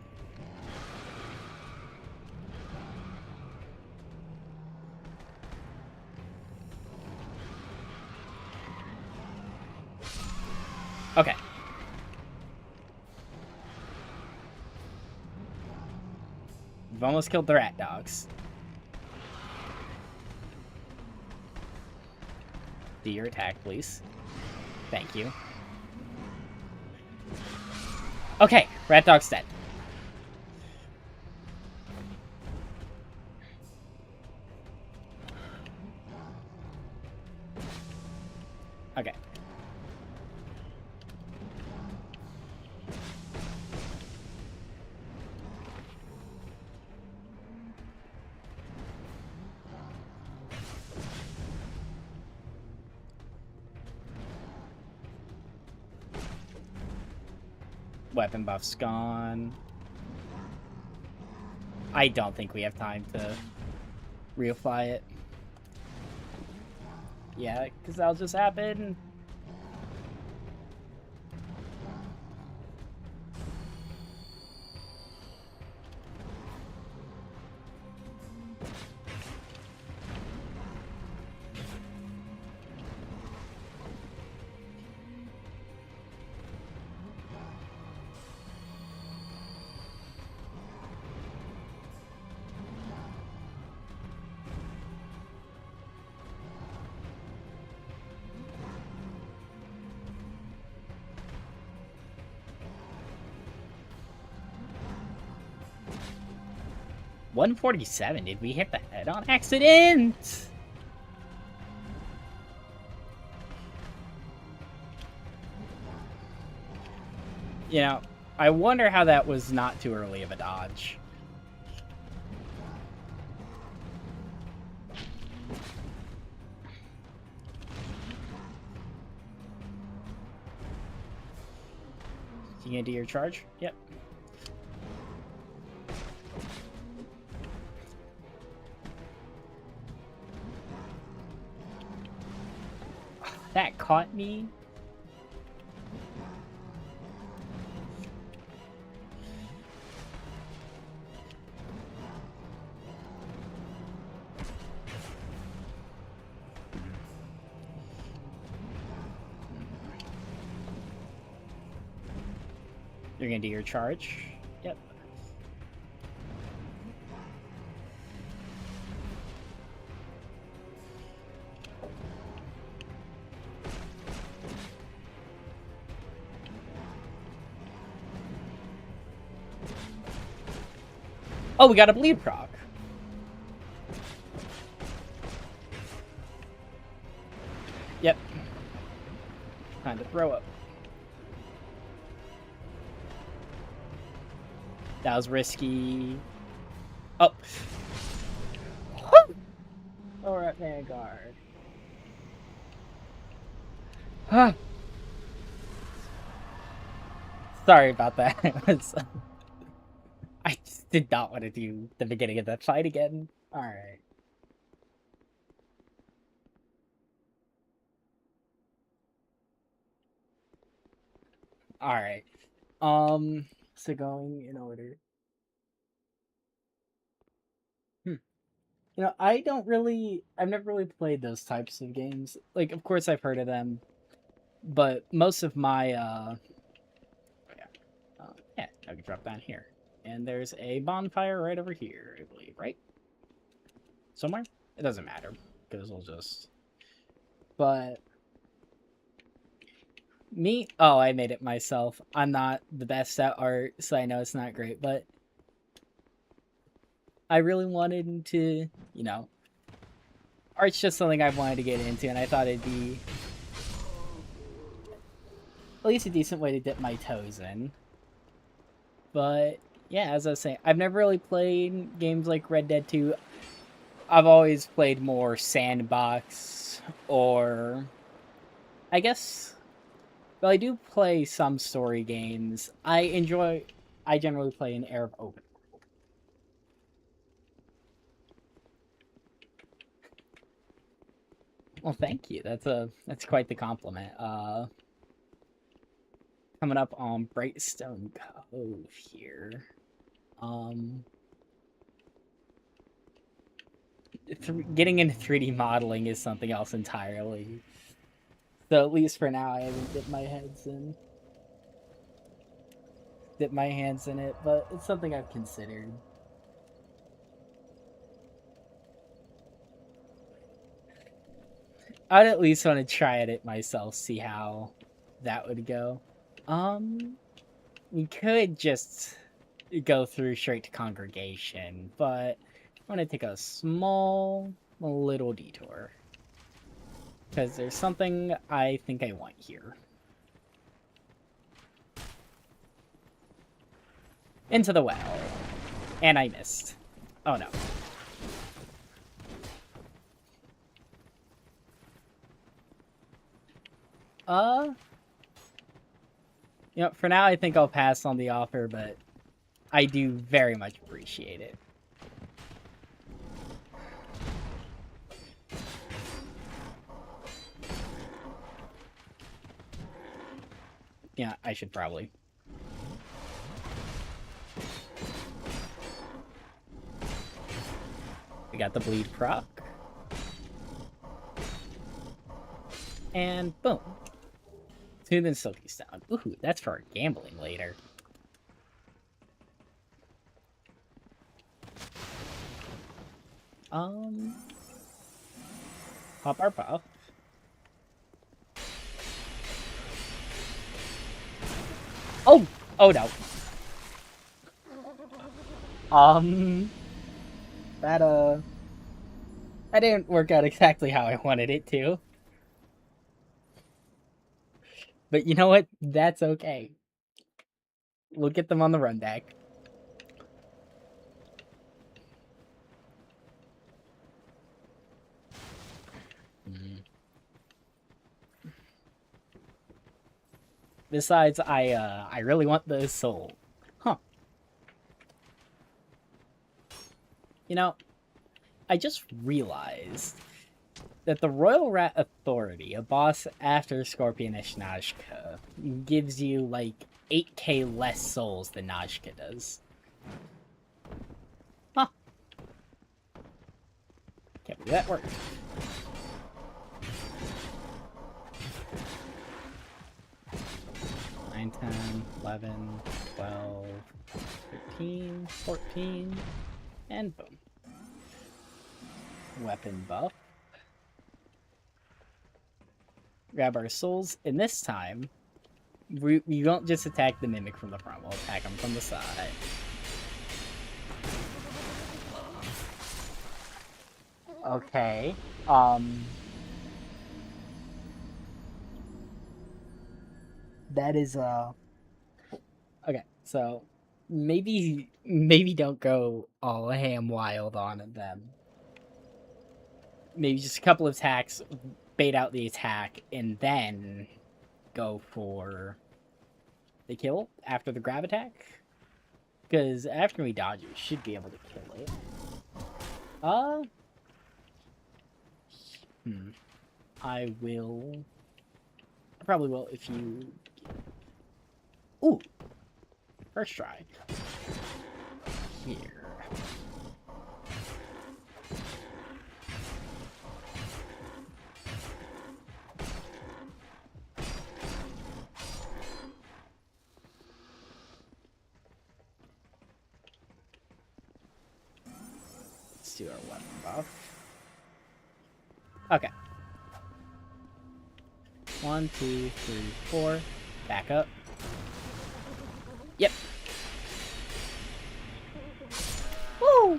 Okay. We've almost killed the rat dogs. Do your attack, please. Thank you. Okay, rat dog's dead. Okay. Weapon buff's gone. I don't think we have time to reapply it. Yeah, because that'll just happen. $147. Did we hit the head on accident? You know, I wonder how that was not too early of a dodge. You gonna do your charge? Yep. That caught me. You're gonna do your charge? Yep. Oh, we got a bleed proc. Yep. Time to throw up. That was risky. Oh. Oh, we're at Vanguard. Huh. Sorry about that. I just did not want to do the beginning of that fight again. Alright. Alright. So going in order. You know, I've never really played those types of games. Like, of course I've heard of them, but most of my, yeah, I can drop down here. And there's a bonfire right over here, I believe, right? Somewhere? It doesn't matter, because we'll just... But... Me? Oh, I made it myself. I'm not the best at art, so I know it's not great, but... I really wanted to, you know... Art's just something I've wanted to get into, and I thought it'd be... at least a decent way to dip my toes in. But, yeah, as I was saying, I've never really played games like Red Dead 2. I've always played more sandbox, or... I guess... Well, I do play some story games. I generally play an air of open. Well, thank you. That's quite the compliment. Coming up on Brightstone Cove here. Getting into 3D modeling is something else entirely. So at least for now, I haven't dipped my hands in it, but it's something I've considered. I'd at least want to try it myself, see how that would go. We could just go through straight to congregation, but I want to take a little detour. Because there's something I think I want here. Into the well. And I missed. Oh no. You know, for now I think I'll pass on the offer, but I do very much appreciate it. Yeah, I should probably. We got the bleed proc. And boom. Smooth and silky sound. Ooh, that's for our gambling later. Pop our puff. Oh! Oh no. That didn't work out exactly how I wanted it to. But you know what? That's okay. We'll get them on the run deck. Besides, I really want the soul. Huh. You know, I just realized that the Royal Rat Authority, a boss after Scorpionish Nazca, gives you like 8k less souls than Nazca does. Huh. Can't believe that worked. 9, 10, 11, 12, 13, 14, and boom. Weapon buff. Grab our souls, and this time, we won't just attack the Mimic from the front, we'll attack them from the side. Okay, that is, okay, so, maybe don't go all ham wild on them. Maybe just a couple of attacks, bait out the attack, and then go for the kill after the grab attack. Because after we dodge, we should be able to kill it. I probably will if you... Ooh! First try. Here. Let's do our weapon buff. Okay. 1, 2, 3, 4. Back up. Yep. Woo!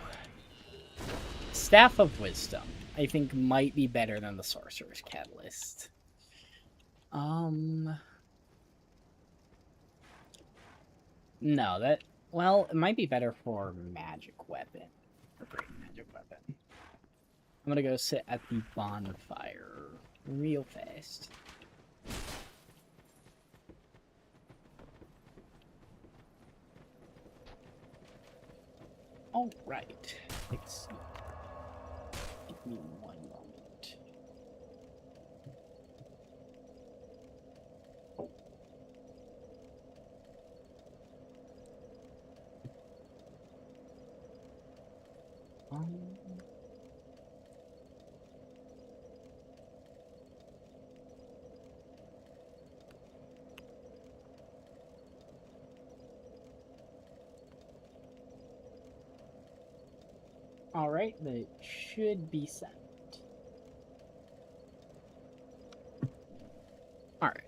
Staff of Wisdom, I think, might be better than the Sorcerer's Catalyst. No, that... Well, it might be better for magic weapon. For great magic weapon. I'm gonna go sit at the bonfire real fast. Alright. Let's see. Give me one moment. Alright, that should be sent. Alright.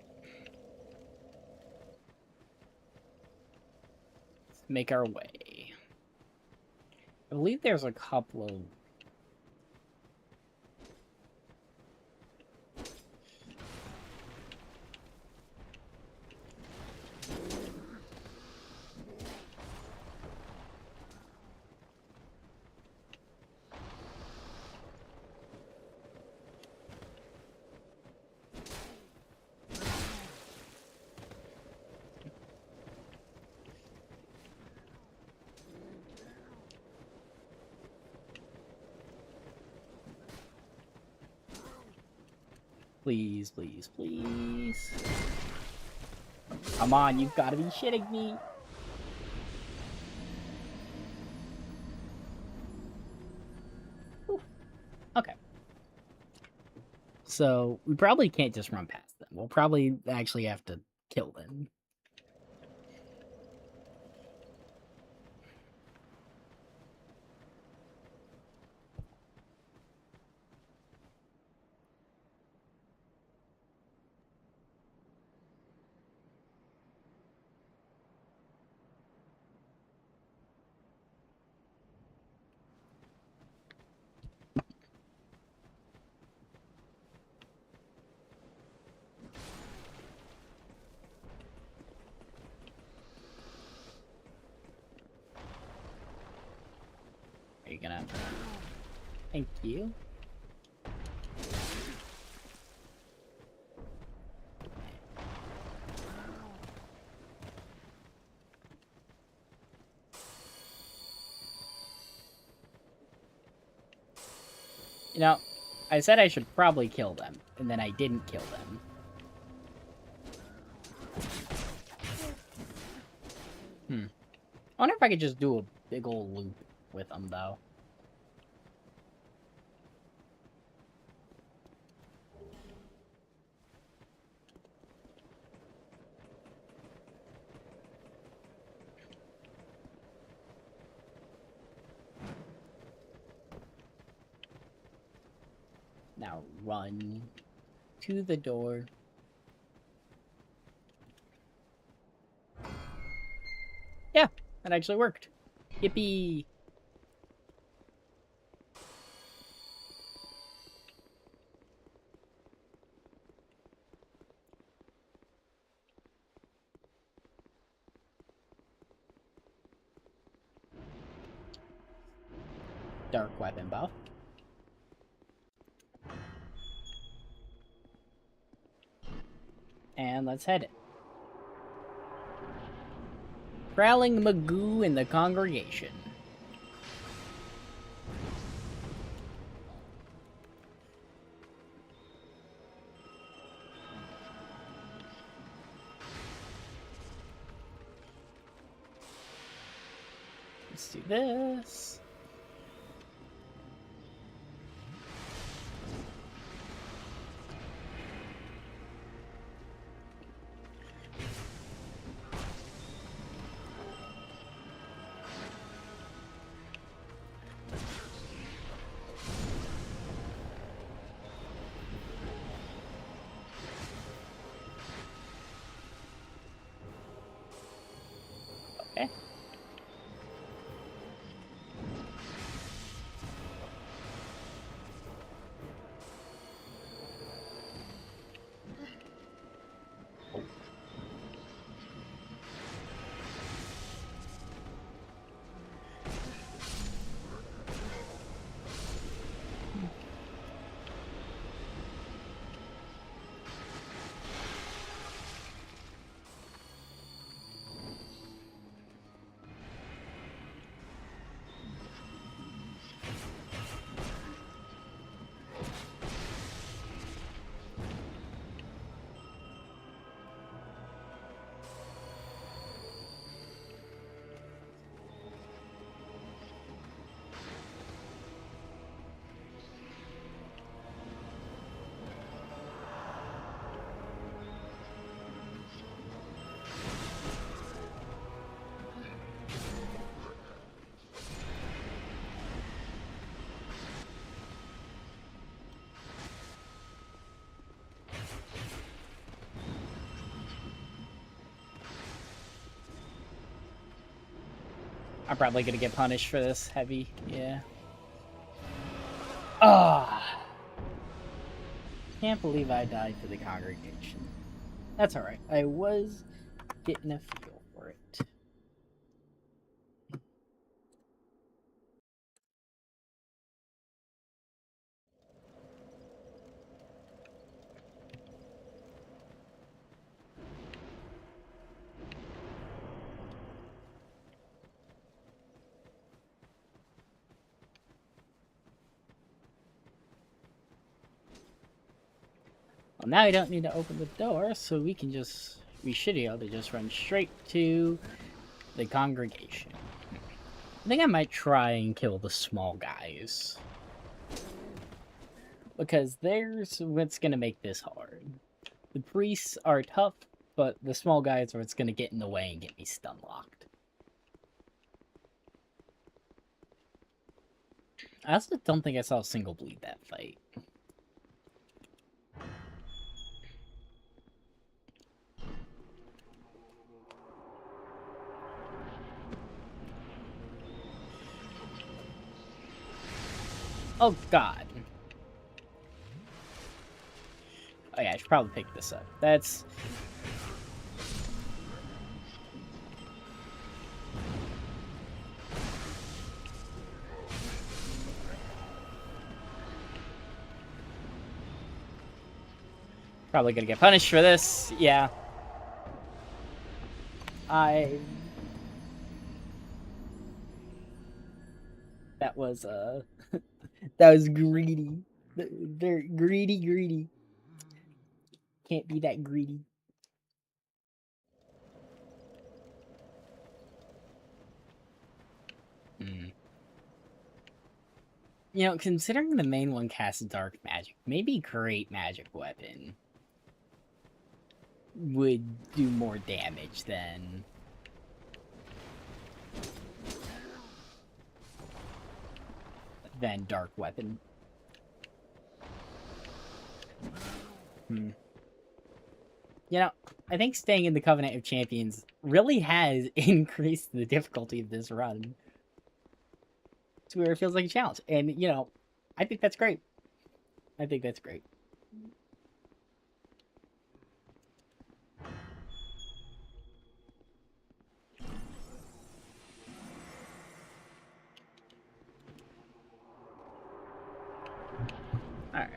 Let's make our way. I believe there's a couple of... Please, please, please. Come on, you've got to be shitting me. Whew. Okay. So, we probably can't just run past them. We'll probably actually have to kill them. Are you gonna... Thank you. You know, I said I should probably kill them, and then I didn't kill them. I wonder if I could just do a big old loop with them, though. Now run to the door. Yeah, that actually worked. Yippee! Dark weapon buff. And let's head it. Prowling Magoo in the congregation. Let's do this. Okay. I'm probably gonna get punished for this heavy, yeah. Ah! Can't believe I died to the congregation. That's alright. I was getting a feel for it. Well, now we don't need to open the door, so we should be able to just run straight to the congregation. I think I might try and kill the small guys. Because there's what's gonna make this hard. The priests are tough, but the small guys are what's gonna get in the way and get me stun locked. I also don't think I saw a single bleed that fight. Oh god. Oh yeah, I should probably pick this up. That's... probably gonna get punished for this, yeah. That was, that was greedy. They're greedy. Can't be that greedy. You know, considering the main one casts dark magic, maybe great magic weapon would do more damage than... dark weapon. You know, I think staying in the Covenant of Champions really has increased the difficulty of this run to where it feels like a challenge. And, you know, I think that's great. I think that's great. Alright.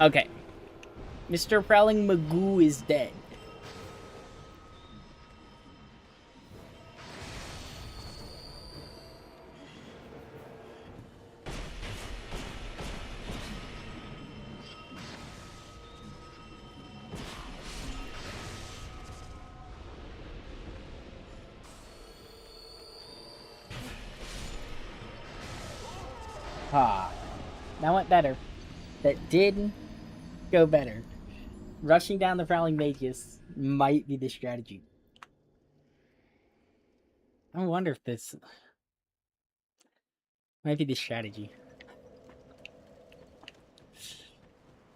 Okay. Mr. Prowling Magoo is dead. Ah, that went better. That did go better. Rushing down the Prowling Magus might be the strategy. I wonder if this might be the strategy.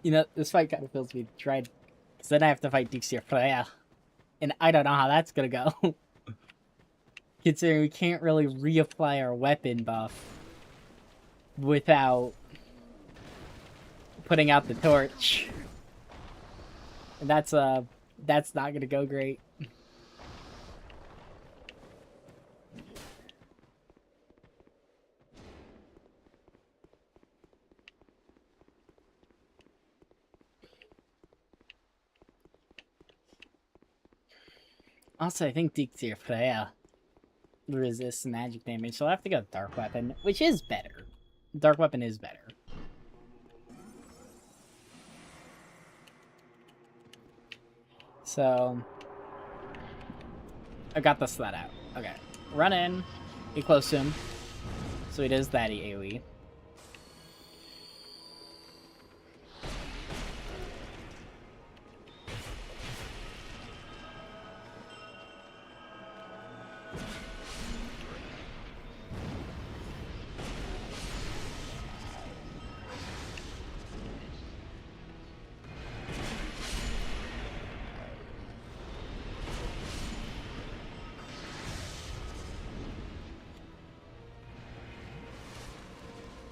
You know, this fight kind of feels me dread. Because then I have to fight Daggers-Stream. And I don't know how that's gonna go. Considering we can't really reapply our weapon buff without putting out the torch. And that's not gonna go great. Also, I think Daggers-Stream resists magic damage, so I'll have to go Dark Weapon, which is better. Dark Weapon is better. So, I got the sled out. Okay, run in, get close to him, so he does that AoE.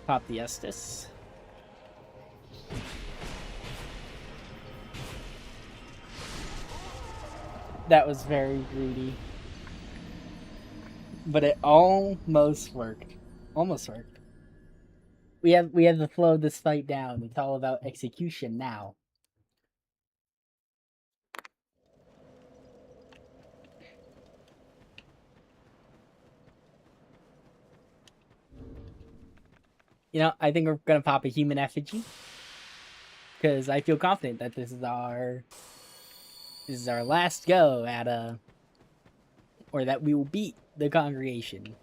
Pop the Estus. That was very greedy. But it almost worked. Almost worked. We have to slow this fight down. It's all about execution now. You know, I think we're gonna pop a human effigy. Because I feel confident that this is our last go at or that we will beat the congregation.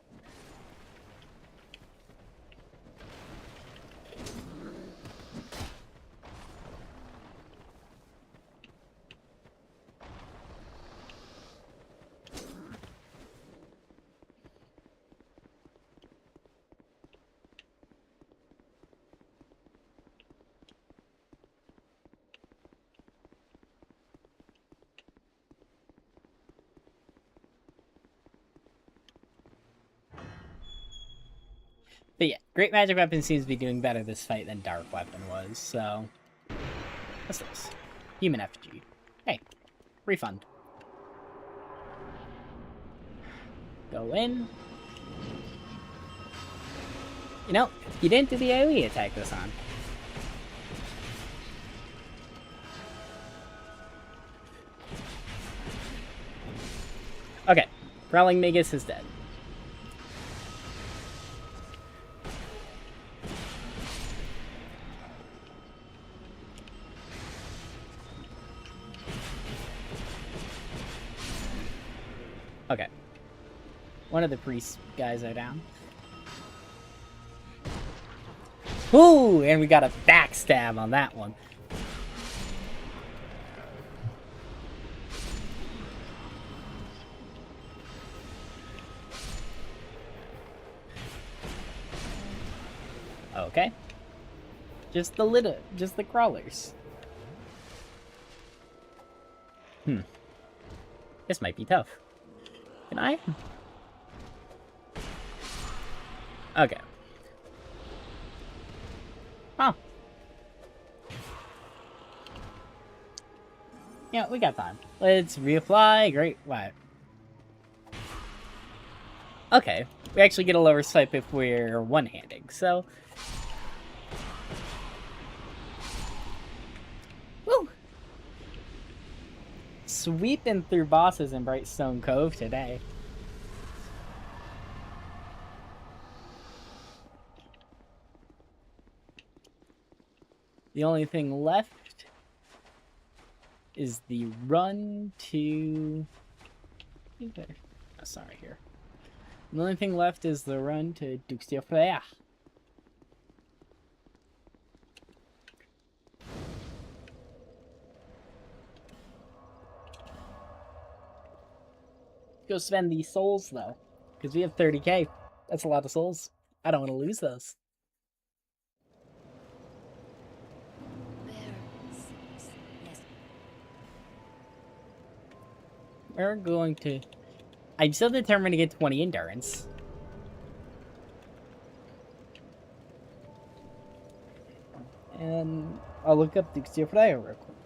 But yeah, Great Magic Weapon seems to be doing better this fight than Dark Weapon was, so... What's this? Human effigy. Hey, refund. Go in. You know, you didn't do the AoE attack this time. Okay, Prowling Magus is dead. Okay. One of the priest guys are down. Ooh, and we got a backstab on that one. Okay. Just the crawlers. This might be tough. Can I? Okay. Oh. Yeah, we got time. Let's reapply. Great. What? Okay. We actually get a lower swipe if we're one-handing, so... Woo! Sweeping through bosses in Brightstone Cove today. The only thing left is the run to... That's not right here. The only thing left is the run to Daggers-Stream. go spend these souls, though. Because we have 30k. That's a lot of souls. I don't want to lose those. Yes. We're going to... I'm still determined to get 20 endurance. And I'll look up Duxia Freya real quick.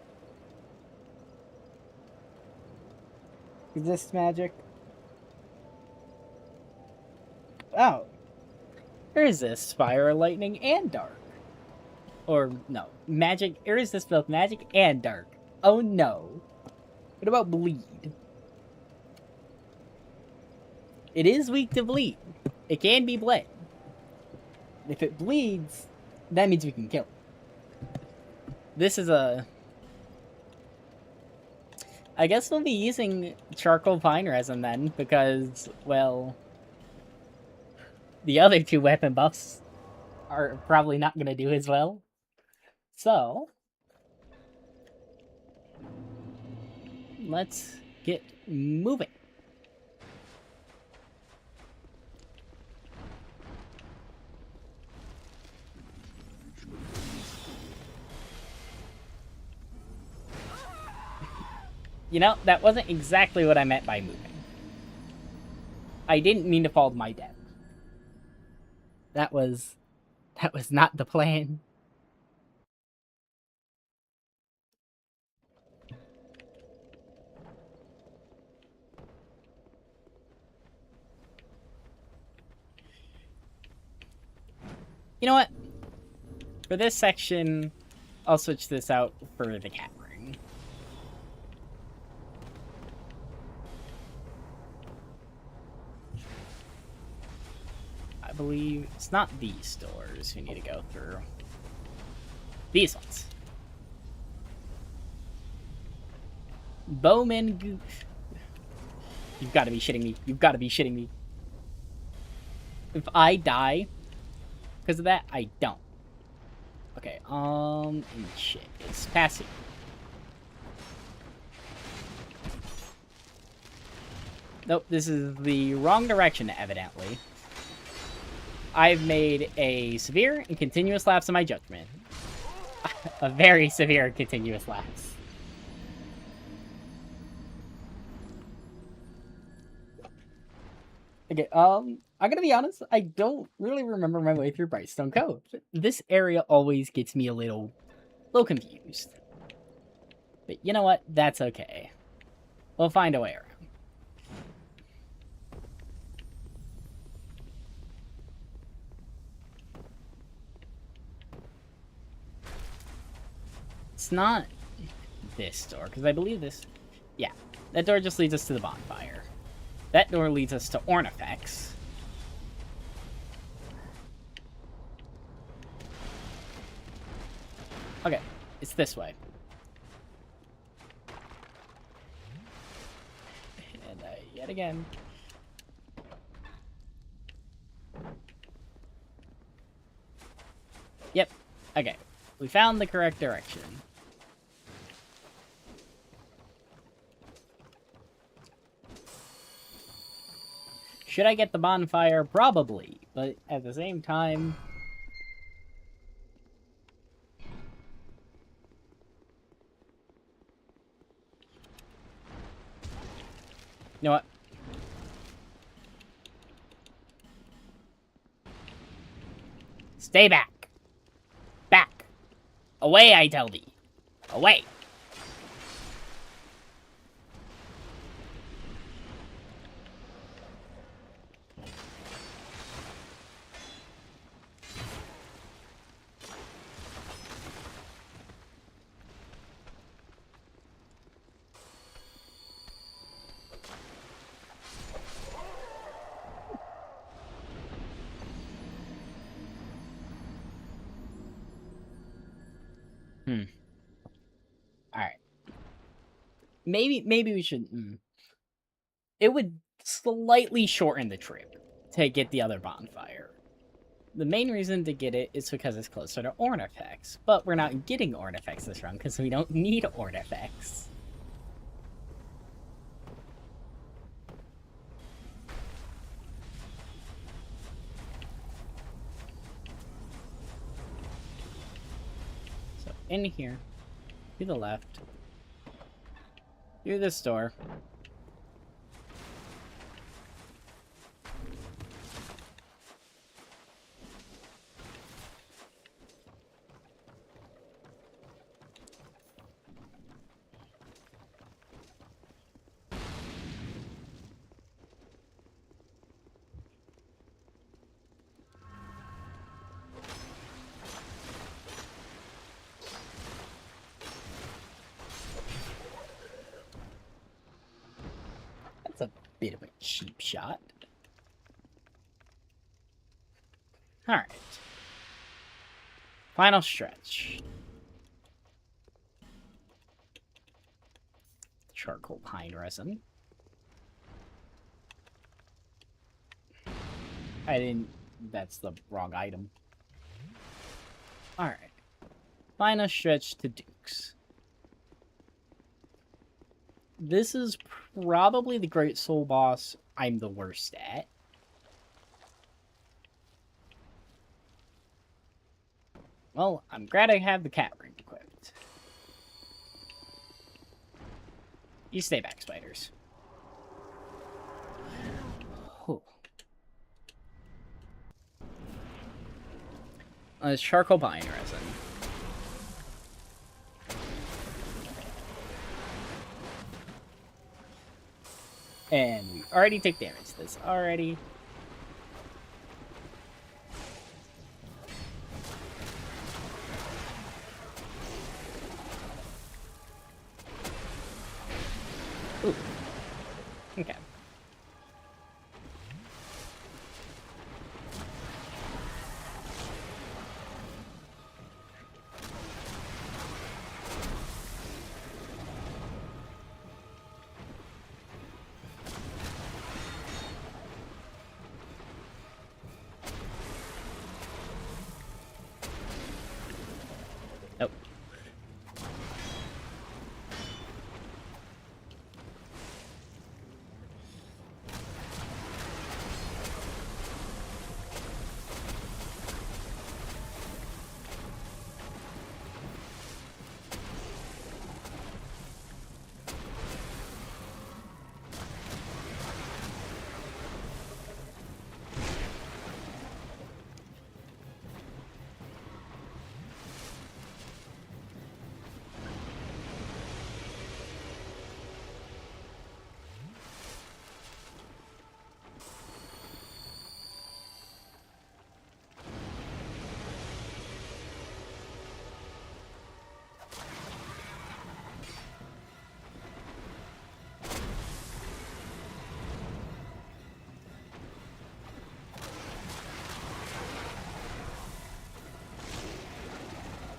Resist magic. Oh. Resist fire, lightning, and dark. Or, no. Magic. Resist both magic and dark. Oh no. What about bleed? It is weak to bleed. It can be bled. If it bleeds, that means we can kill it. This is a... I guess we'll be using charcoal pine resin then, because, well... the other two weapon buffs are probably not going to do as well. So... let's get moving. You know, that wasn't exactly what I meant by moving. I didn't mean to fall to my death. That was not the plan. You know what? For this section, I'll switch this out for the cat ring. I believe it's not these doors we need to go through. These ones. Bowman Goof. You've got to be shitting me. You've got to be shitting me. If I die because of that, I don't. Okay, and shit. It's passive. Nope, this is the wrong direction, evidently. I've made a severe and continuous lapse in my judgment. A very severe and continuous lapse. Okay, I'm gonna be honest, I don't really remember my way through Brightstone Cove. This area always gets me a little confused. But you know what? That's okay. We'll find a way around. It's not this door, because I believe this... Yeah, that door just leads us to the bonfire. That door leads us to Ornifex. Okay, it's this way. And yet again... Yep, okay. We found the correct direction. Should I get the bonfire? Probably. But at the same time... You know what? Stay back. Back. Away, I tell thee. Away. Alright. Maybe we should... It would slightly shorten the trip to get the other bonfire. The main reason to get it is because it's closer to Ornifex. But we're not getting Ornifex this run because we don't need Ornifex. In here. To the left. Through this door. That's a bit of a cheap shot. Alright. Final stretch. Charcoal pine resin. I didn't... That's the wrong item. Alright. Final stretch to Dukes. This is probably the Great Soul boss I'm the worst at. Well, I'm glad I have the cat ring equipped. You stay back, spiders. Whew. It's charcoal pine resin. And we already take damage to this already. Ooh. Okay. Nope.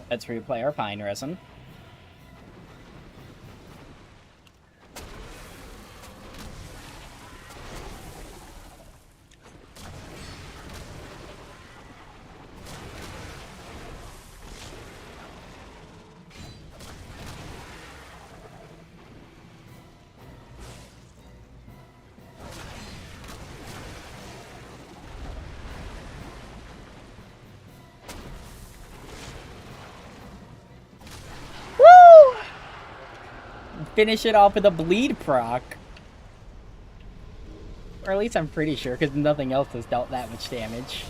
Let's replay our pine resin. Finish it off with a bleed proc. Or at least I'm pretty sure, because nothing else has dealt that much damage.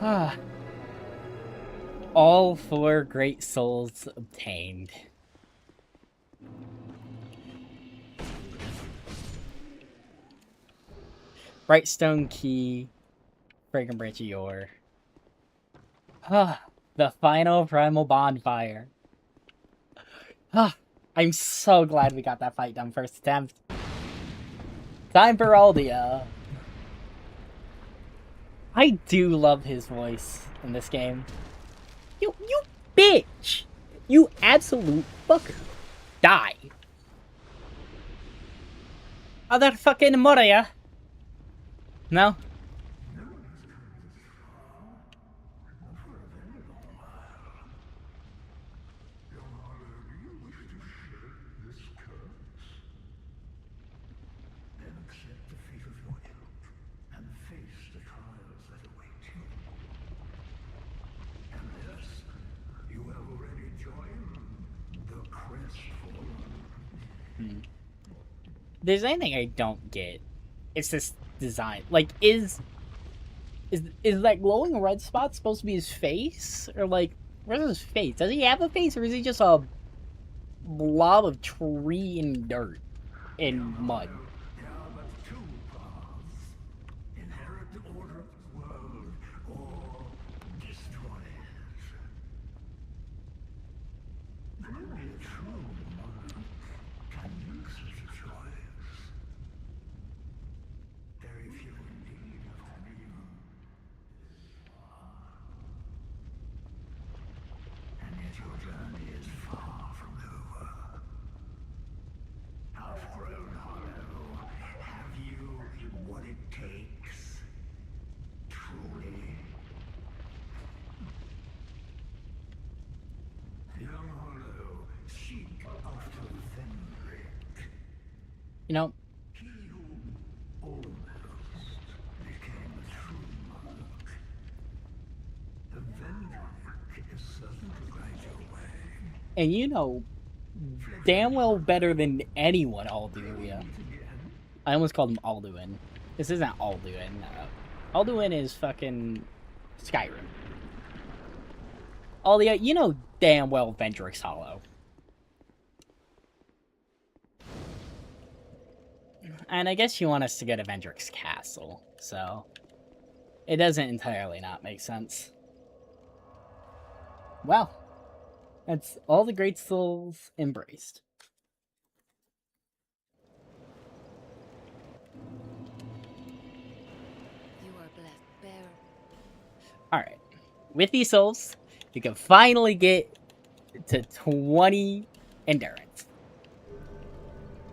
Ah. All 4 great souls obtained. Brightstone Key, Fragrant Branch of Yore. Ah, the final primal bonfire. Ah, I'm so glad we got that fight done first attempt. Time for Aldia. I do love his voice in this game. You bitch! You absolute fucker. Die. Other fucking Moria. No? Then accept the fate of your ilk and face there's anything I don't get, it's this design. Like, is that glowing red spot supposed to be his face? Or, like, where's his face? Does he have a face, or is he just a blob of tree and dirt and mud? There are but two paths. Inherit the order of the world, or destroy it. Only a true monarch can make such a choice. Very few indeed have been this far. And yet your journey is far from over. Outgrown Hollow, have you what it takes? Truly? Young Hollow, seek after Vendrick. You know, He who almost became a true monarch. The Vendrick is certain to guide your way. and you know damn well better than anyone Alduin. I almost called him Alduin. This isn't Alduin. Alduin is fucking Skyrim. Aldia, you know damn well Vendrick's Hollow. And I guess you want us to go to Vendrick's castle, so it doesn't entirely not make sense. Well, that's all the great souls embraced. You are blessed, bear. Alright. With these souls, you can finally get to 20 endurance.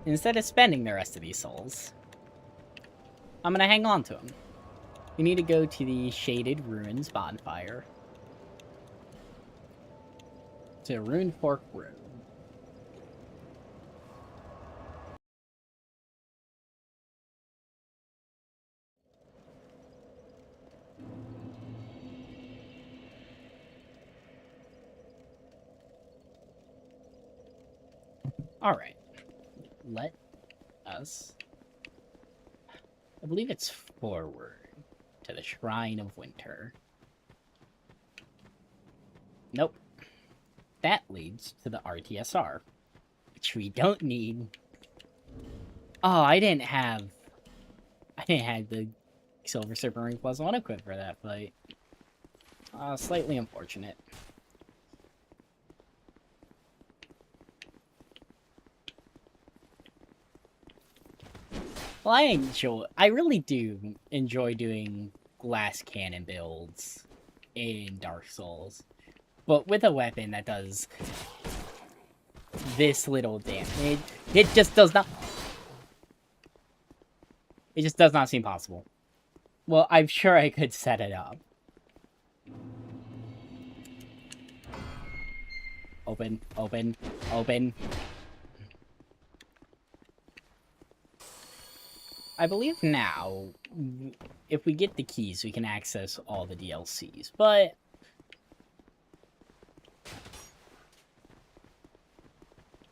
Instead of spending the rest of these souls, I'm gonna hang on to them. You need to go to the Shaded Ruins bonfire. To Rune Fork Road. Alright. Let us... I believe it's forward to the Shrine of Winter. Nope. That leads to the RTSR, which we don't need. Oh, I didn't have the Silver Serpent Ring plus 1 equipped for that fight. Slightly unfortunate. Well, I really do enjoy doing glass cannon builds in Dark Souls. But with a weapon that does this little damage, it just does not... It just does not seem possible. Well, I'm sure I could set it up. Open, open, open. I believe now, if we get the keys, we can access all the DLCs, but...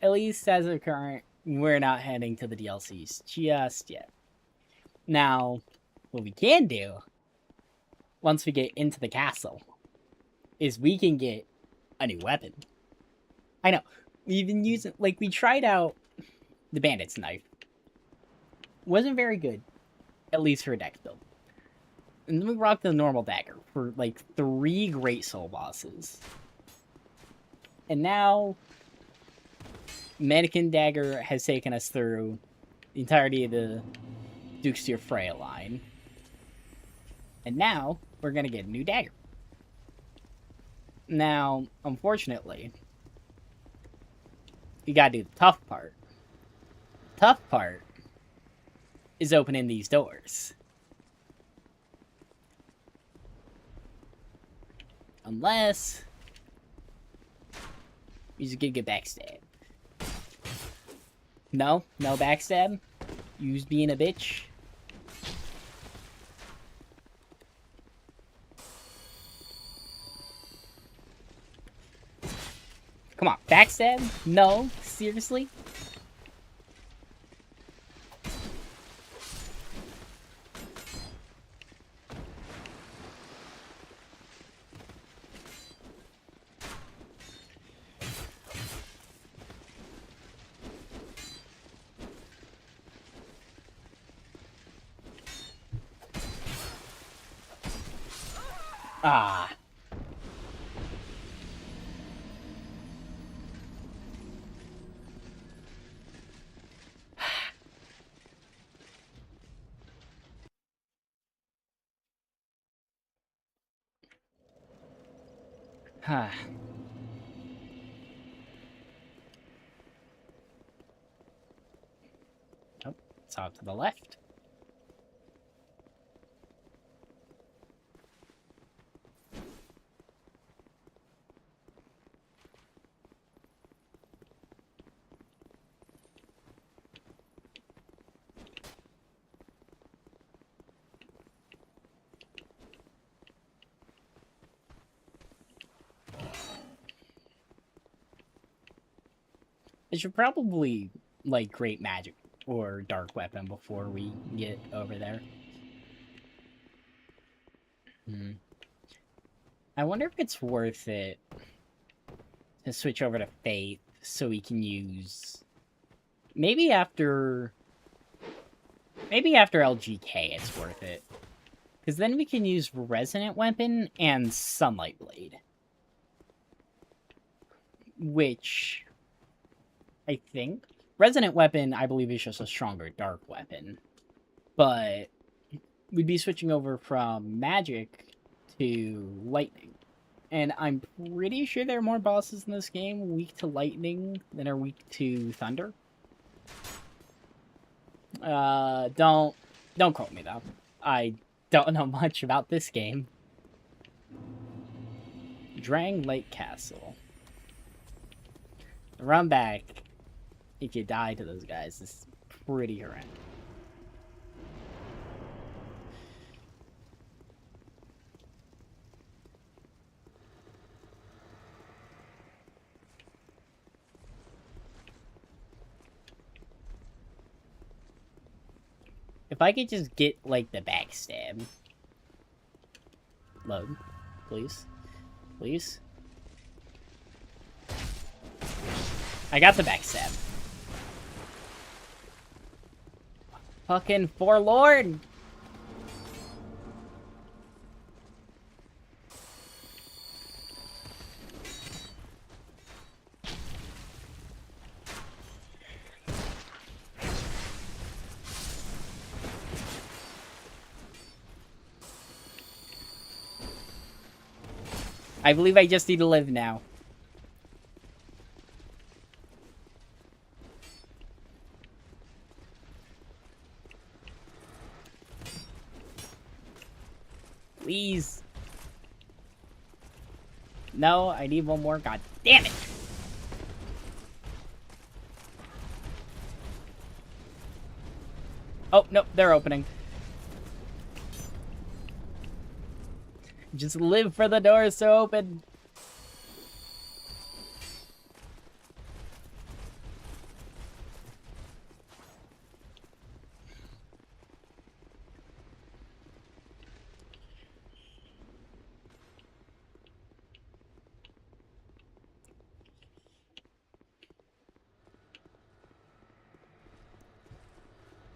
At least as of current, we're not heading to the DLCs just yet. Now, what we can do, once we get into the castle, is we can get a new weapon. I know, we've been using, like, we tried out the bandit's knife. Wasn't very good, at least for a dex build. And then we rocked the normal dagger for, like, 3 great soul bosses. And now... Mannequin Dagger has taken us through the entirety of the Duke's Tear Freya line. And now, we're gonna get a new dagger. Now, unfortunately, you gotta do the tough part. The tough part is opening these doors. Unless... you just get backstab. No? No backstab? Use being a bitch? Come on, backstab? No? Seriously? Ah. Huh. Oh, it's off to the left. I should probably like great magic or dark weapon before we get over there. I wonder if it's worth it to switch over to Faith so we can use maybe after LGK it's worth it. Because then we can use Resonant Weapon and Sunlight Blade. Which I think Resonant Weapon, I believe, is just a stronger dark weapon. But we'd be switching over from magic to lightning. And I'm pretty sure there are more bosses in this game weak to lightning than are weak to thunder. Don't quote me though. I don't know much about this game. Drang Lake Castle. The run back, if you die to those guys, is pretty horrendous. If I could just get, like, the backstab. Load. Please. Please. I got the backstab. Fucking forlorn! I believe I just need to live now. Please. No, I need one more. God damn it. Oh, no, they're opening. Just live for the doors to open.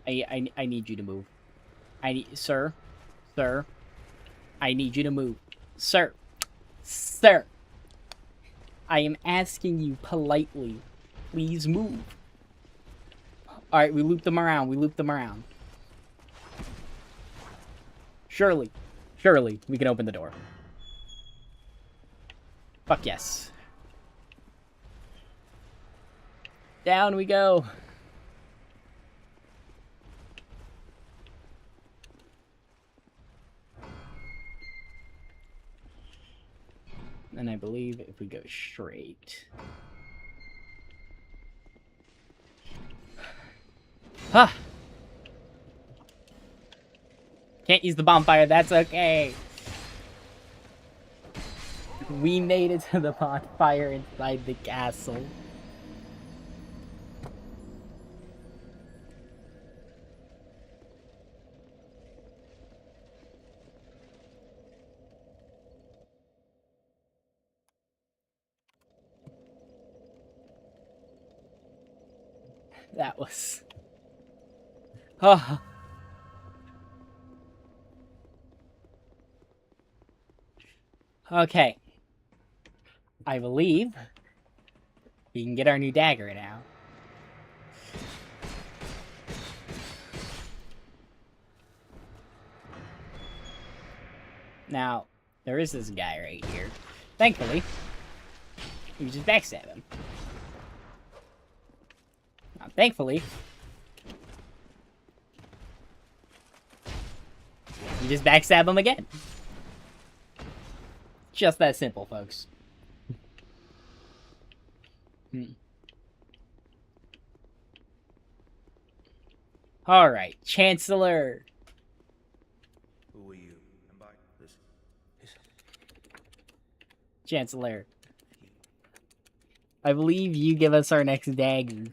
I need you to move. Sir, I need you to move. Sir, I am asking you politely. Please move. Alright, we loop them around. Surely, we can open the door. Fuck yes. Down we go. And I believe if we go straight... Ha! Can't use the bonfire, that's okay. We made it to the bonfire inside the castle. That was... Okay. I believe we can get our new dagger now. Now, there is this guy right here. Thankfully, you just backstab him. Now, thankfully, you just backstab him again. Just that simple, folks. Alright, Chancellor. Who are you? I'm back. Listen. Chancellor. I believe you give us our next dagger.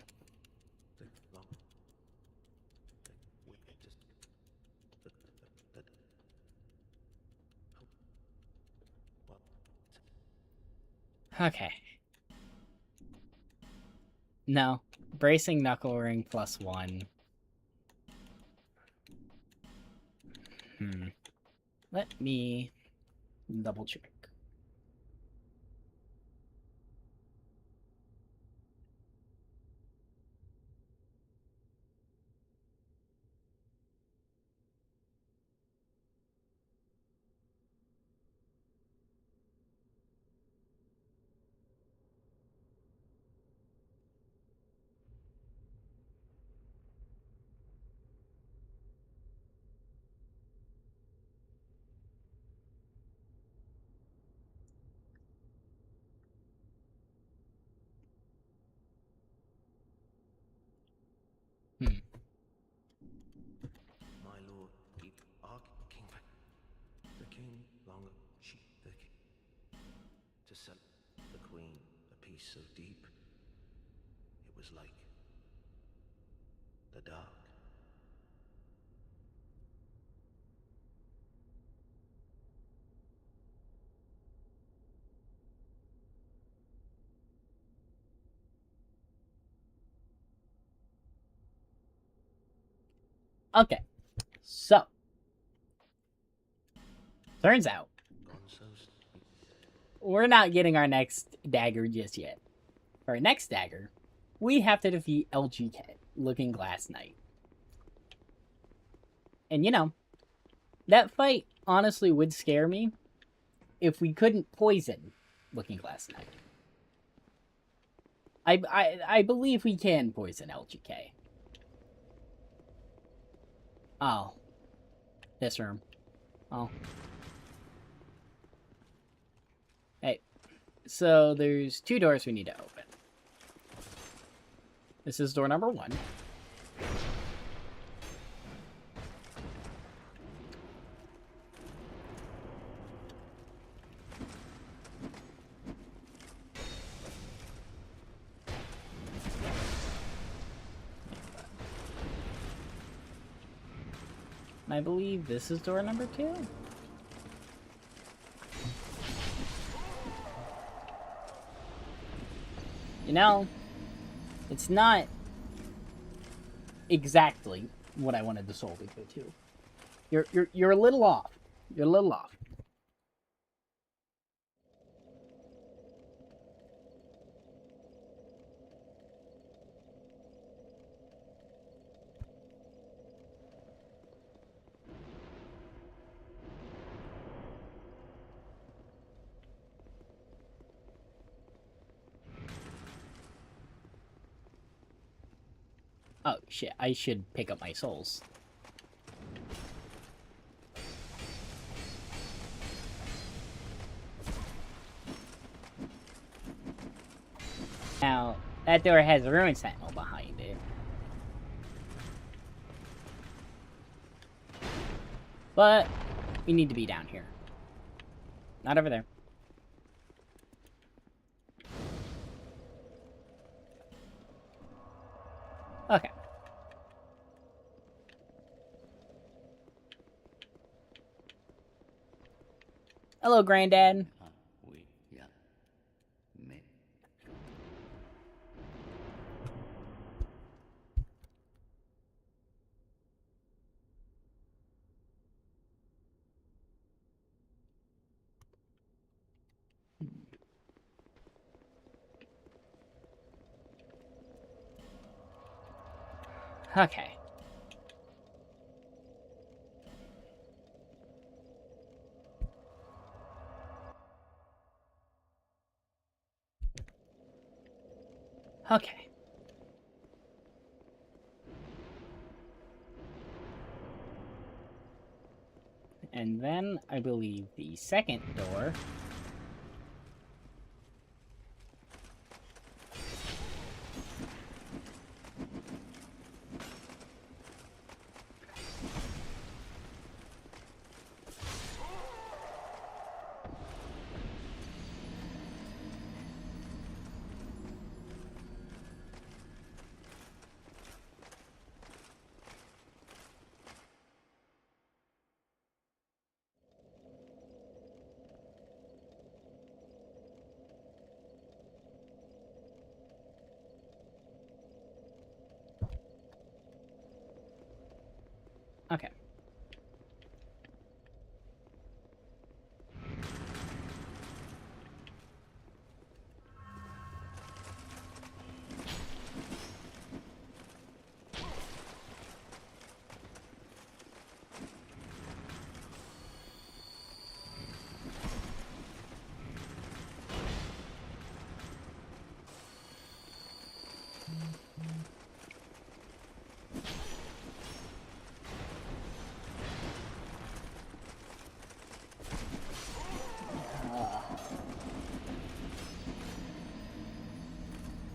Okay. No. Bracing knuckle ring +1. Let me double check. My lord, King, the king longer she the king to set the queen a peace so deep it was like the dark. Okay. So. Turns out. We're not getting our next dagger just yet. For our next dagger, we have to defeat LGK, Looking Glass Knight. And you know, that fight honestly would scare me if we couldn't poison Looking Glass Knight. I believe we can poison LGK. Oh. This room. Oh. Hey. So there's 2 doors we need to open. This is door number 1. And I believe this is door number 2. You know, it's not exactly what I wanted the soul to go to. You're a little off. You're a little off. Oh, shit. I should pick up my souls. Now, that door has a ruin sentinel behind it. But, we need to be down here. Not over there. Okay. Hello, Granddad. Okay. Okay. And then I believe the second door. Okay.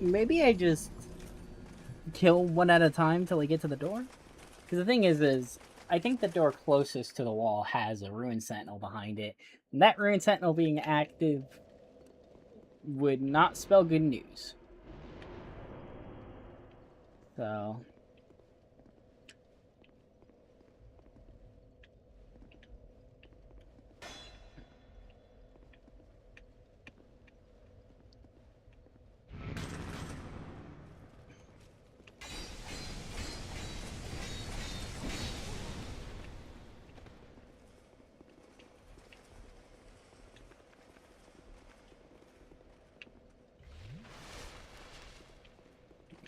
Maybe I just kill one at a time till I get to the door? Because the thing is I think the door closest to the wall has a Ruin Sentinel behind it. And that Ruin Sentinel being active would not spell good news. So...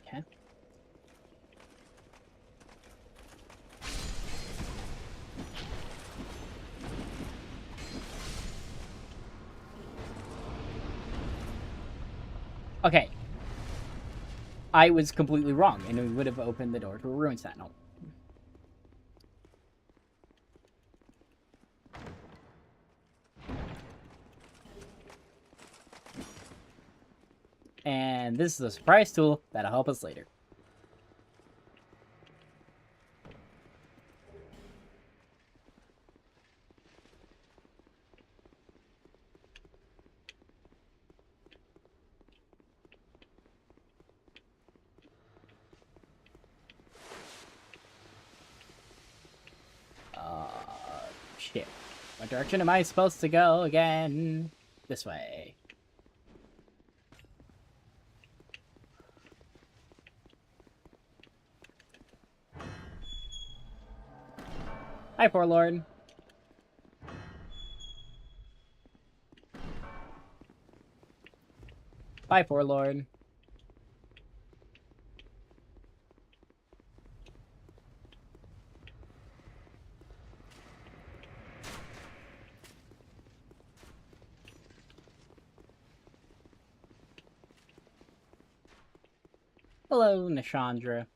Okay. Okay. I was completely wrong, and we would have opened the door to a Ruin Sentinel. And this is a surprise tool that'll help us later. Shit. What direction am I supposed to go again? This way. Hi, poor lord. Bye, poor lord. Hello, Nishandra.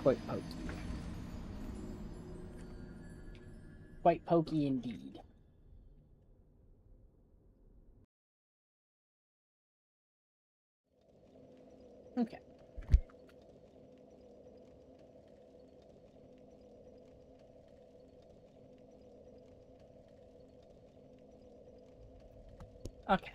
Quite pokey. Quite pokey indeed. Okay. Okay.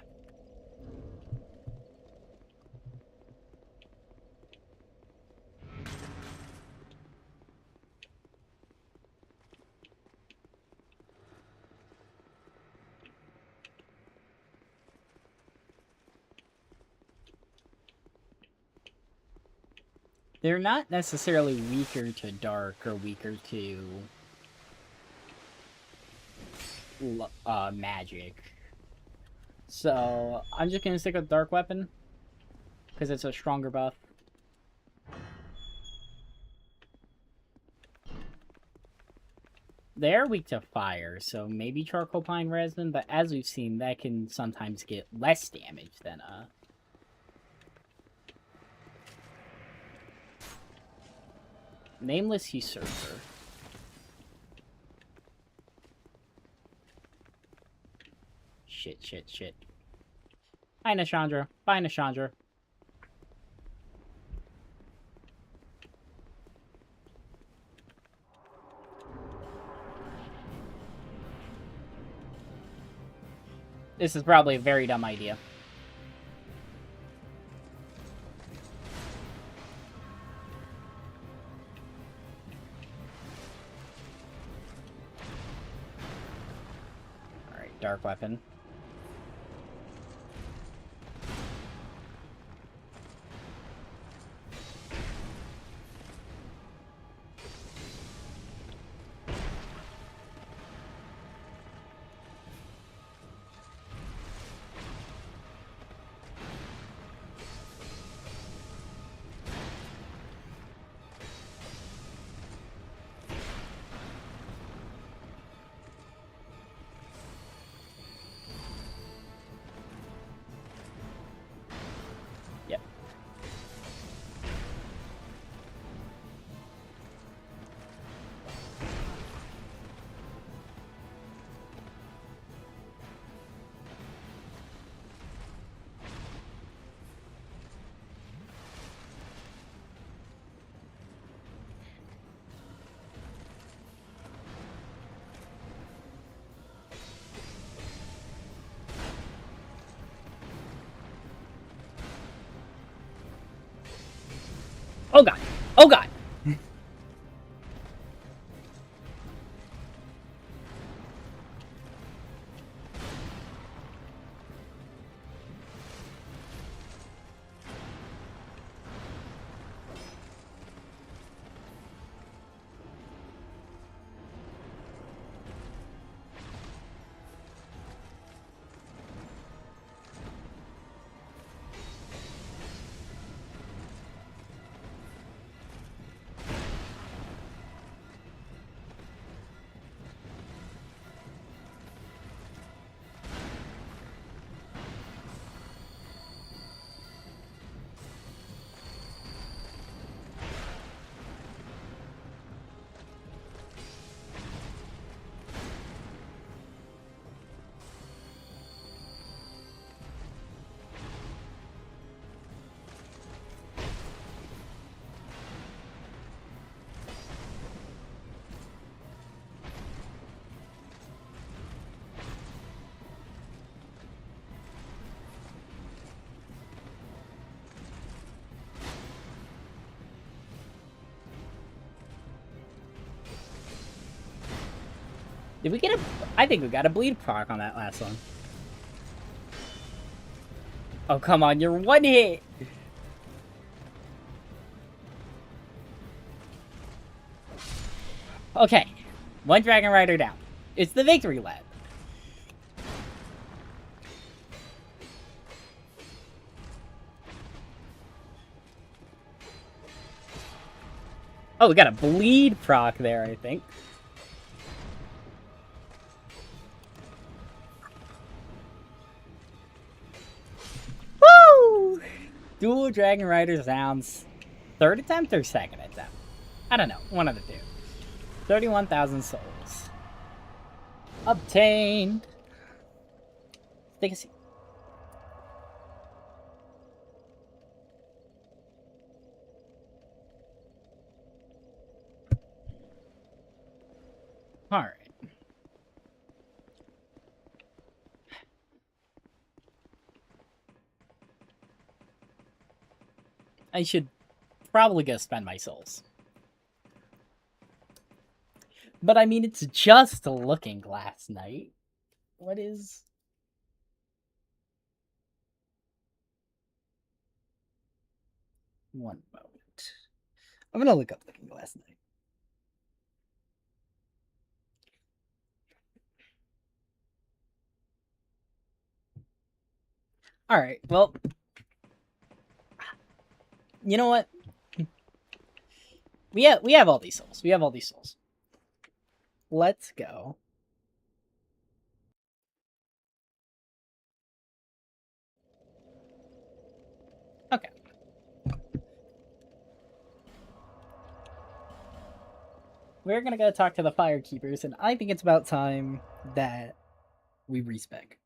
they're not necessarily weaker to dark or weaker to magic. So I'm just gonna stick with dark weapon because it's a stronger buff. They're weak to fire, so maybe charcoal pine resin, but as we've seen, that can sometimes get less damage than Nameless Usurper. Shit. Bye, Nashandra. Bye, Nashandra. This is probably a very dumb idea. Alright, dark weapon. Yep. Oh god! Oh god! Did we get a... I think we got a bleed proc on that last one. Oh, come on, you're one hit! Okay, one Dragon Rider down. It's the victory lap. Oh, we got a bleed proc there, I think. Woo! Dual Dragon Rider sounds. Third attempt or second attempt? I don't know. One of the two. 31,000 souls. Obtained. Take a seat. Alright. I should probably go spend my souls. But I mean, it's just a Looking Glass night. What is... One moment. I'm gonna look up Looking Glass Knight. All right. Well, you know what? We have all these souls. We have all these souls. Let's go. Okay. We're gonna go talk to the Firekeepers, and I think it's about time that we respec.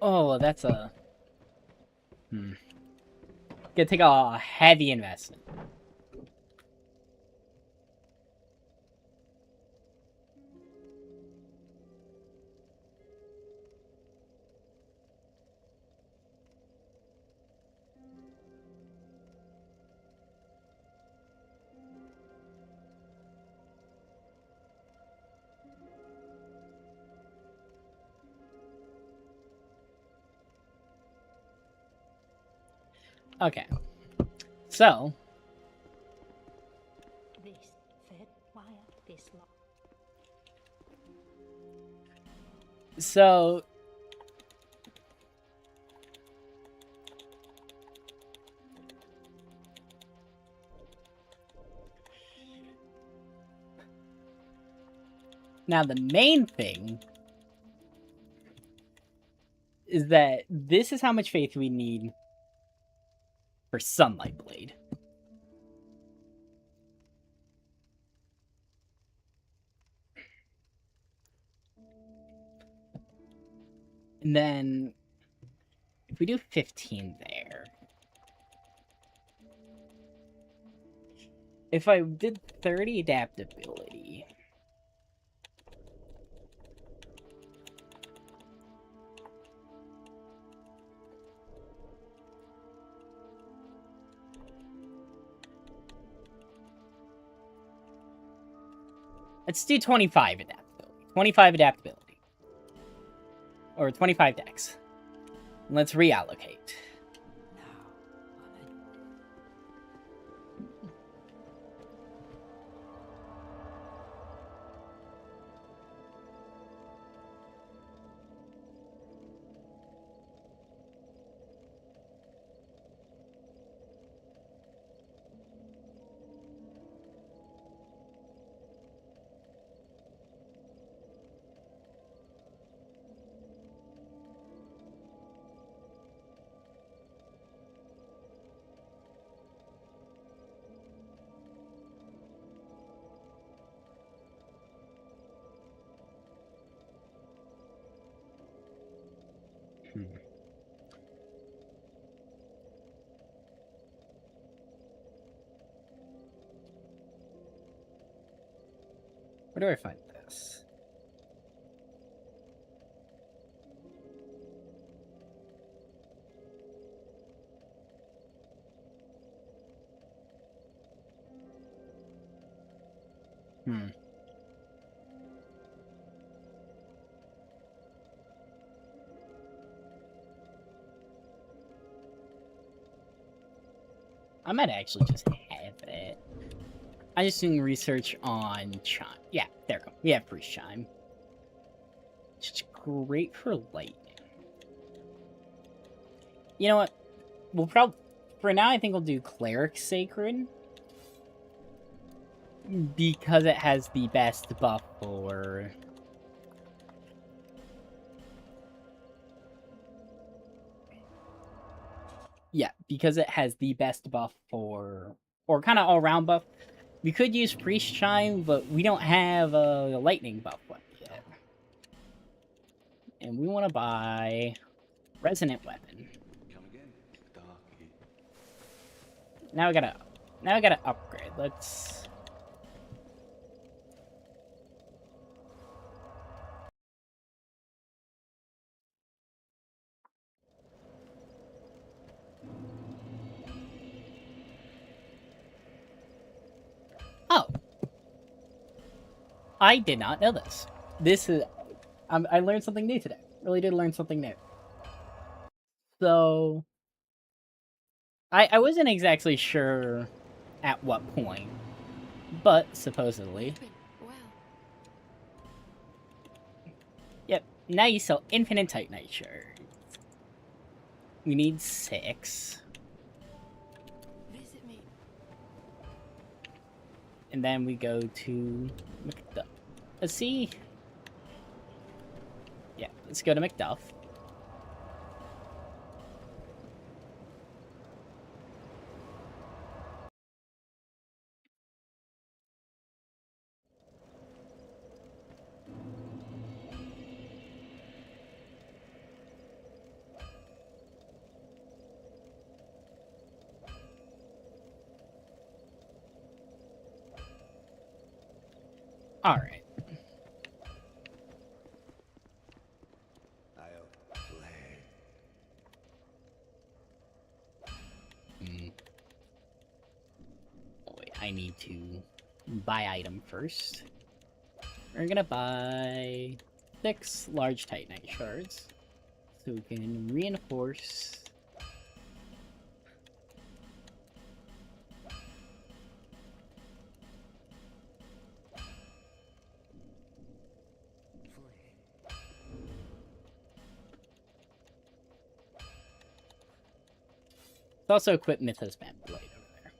Oh, that's a... Gonna take a heavy investment. Okay. So... This fed wire, this lock. So... Now, the main thing is that this is how much faith we need for Sunlight Blade. And then, if we do 15 there... If I did 30 adaptability... Let's do 25 adaptability. 25 adaptability. Or 25 dex. Let's reallocate. Where do I find this? I might actually just have it. I'm just doing research on Chime. Yeah, there we go. We have Priest Chime. It's great for lightning. You know what? We'll probably... For now, I think we'll do Cleric Sacred. Because it has the best buff for... Yeah, because it has the best buff for... Or kind of all-round buff. We could use Priest Chime, but we don't have a lightning buff one yet. And we want to buy Resonant Weapon. Come again, darky. Now we gotta upgrade. Let's... Oh. I did not know this. This is... I learned something new today. Really did learn something new. So I wasn't exactly sure at what point, but supposedly. Wow. Yep, now you sell infinite Titanite shards. We need 6. Visit me. And then we go to McDuff. Let's see. Yeah, let's go to McDuff. Alright. I'll play. Oh, wait, I need to buy item first. We're gonna buy 6 large Titanite shards. So we can reinforce. Let's also equip Mythos Band Blade over there.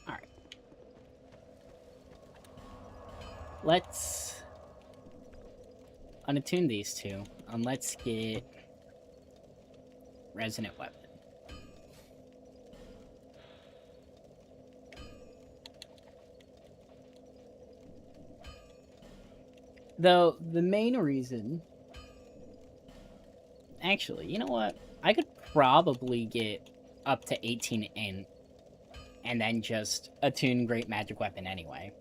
Alright. Let's unattune these two, and let's get Resonant Weapon. Though, the main reason... Actually, you know what? I could probably get up to 18 int, and then just attune Great Magic Weapon anyway.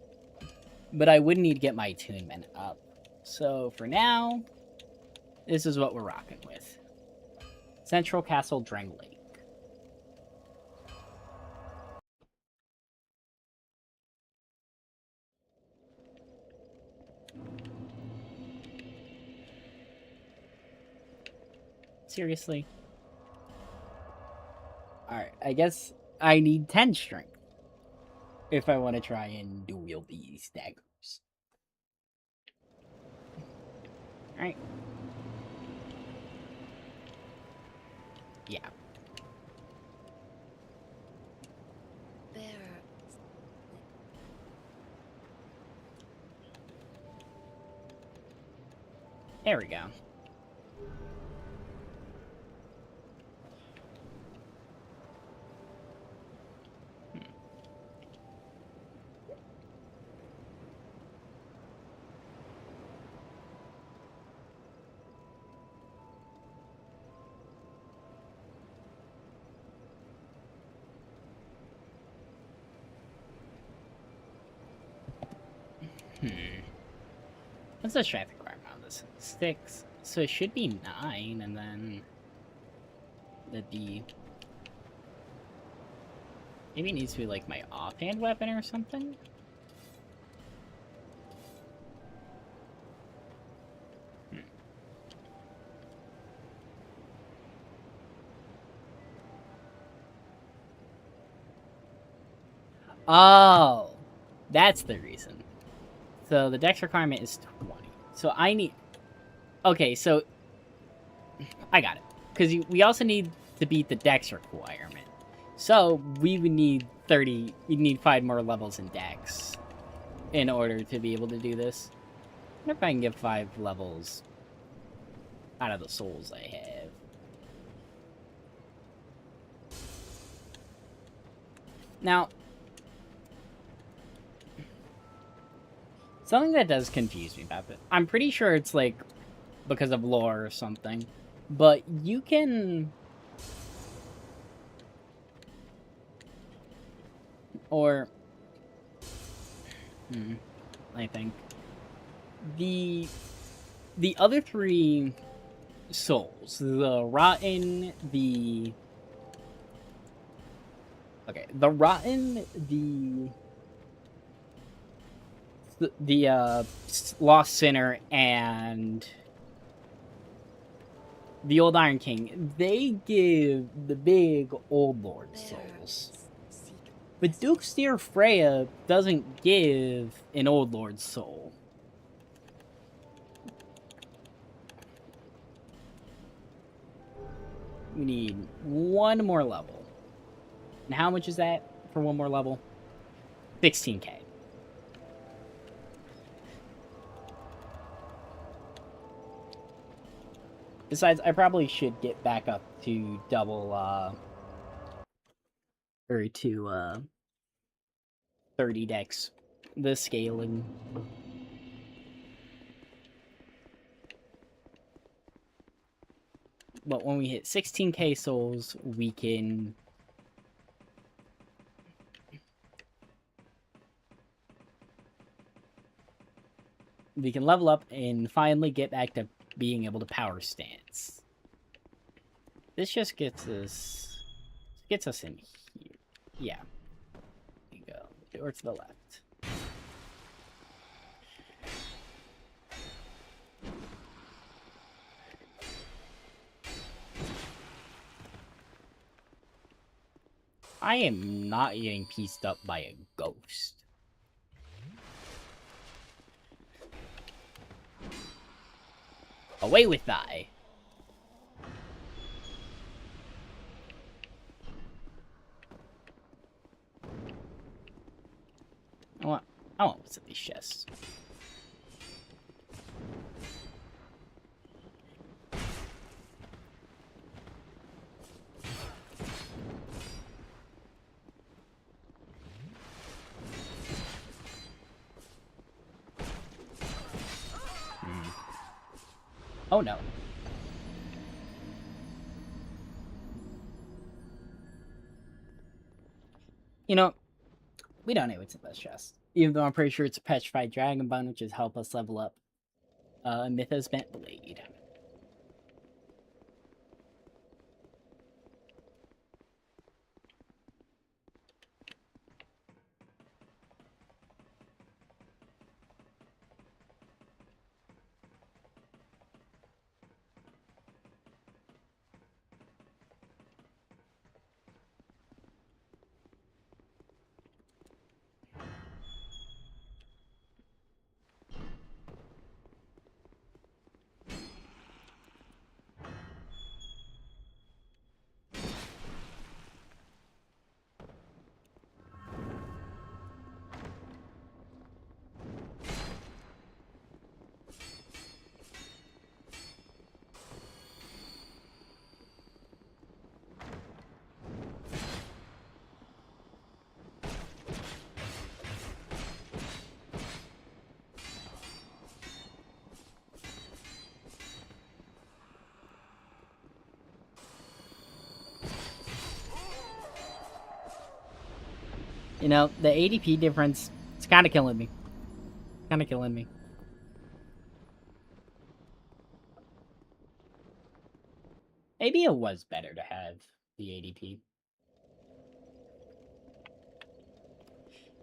But I would need to get my attunement up. So, for now, this is what we're rocking with. Central Castle Drang Lake. Seriously? Alright, I guess I need 10 strength if I want to try and dual these daggers. Alright. Yeah. Bearer. There we go. What's the strength requirement on this? 6. So it should be 9, and then that'd be... Maybe it needs to be like my offhand weapon or something? Oh! That's the reason. So the dex requirement is 20. So I need... Okay, so... I got it. Because we also need to beat the dex requirement. So we would need 30... We'd need 5 more levels in dex in order to be able to do this. I wonder if I can get 5 levels out of the souls I have. Now... Something that does confuse me about it. I'm pretty sure it's like because of lore or something, but you can, or I think the other three souls, the rotten, the lost sinner, and the old Iron King, they give the big old lord souls. But Duke's Dear Freya doesn't give an old lord's soul. We need one more level. And how much is that for one more level? 16k. Besides, I probably should get back up to double, or to, 30 decks. The scaling. But when we hit 16k souls, we can... we can level up and finally get back to being able to power stance. This just gets us in here. Yeah. There you go. Or to the left. I am not getting pieced up by a ghost. Away with thy. I want what's in these chests. Oh no. You know, we don't know what's in this chest. Even though I'm pretty sure it's a petrified dragon bone, which is help us level up Mythos Bent Blade. You know, the ADP difference, it's kind of killing me. Kind of killing me. Maybe it was better to have the ADP.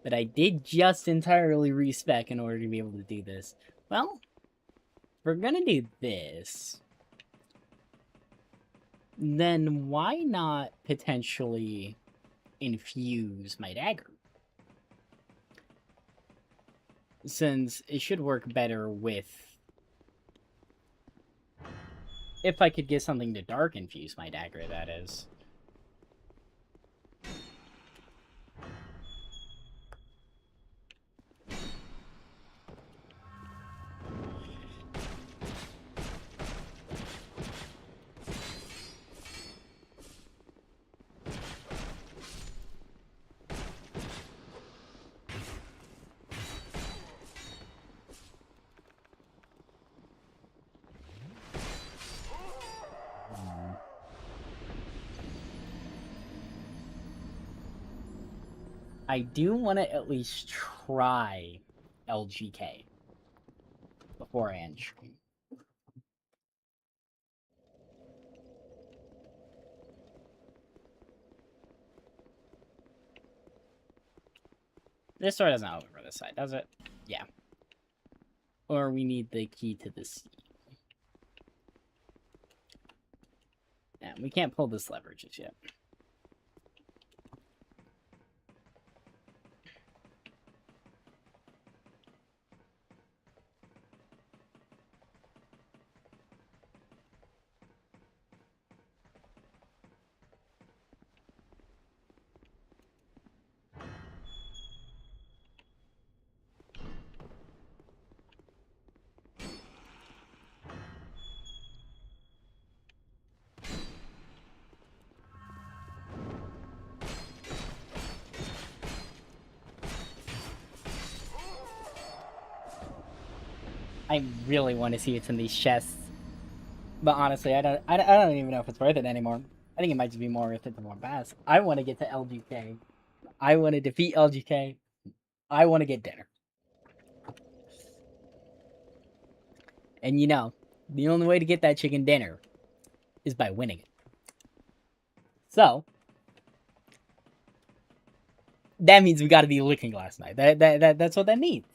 But I did just entirely respec in order to be able to do this. Well, we're gonna do this. Then why not potentially infuse my dagger? Since it should work better with... if I could get something to dark infuse my dagger, that is. I do want to at least try LGK before I end stream. This door doesn't open for this side, does it? Yeah. Or we need the key to the sea. Yeah, we can't pull this lever just yet. I really want to see what's in these chests. But honestly, I don't even know if it's worth it anymore. I think it might just be more worth it than one pass. I want to get to LGK. I want to defeat LGK. I want to get dinner. And you know, the only way to get that chicken dinner is by winning it. So, that means we gotta be licking last night. That's what that means.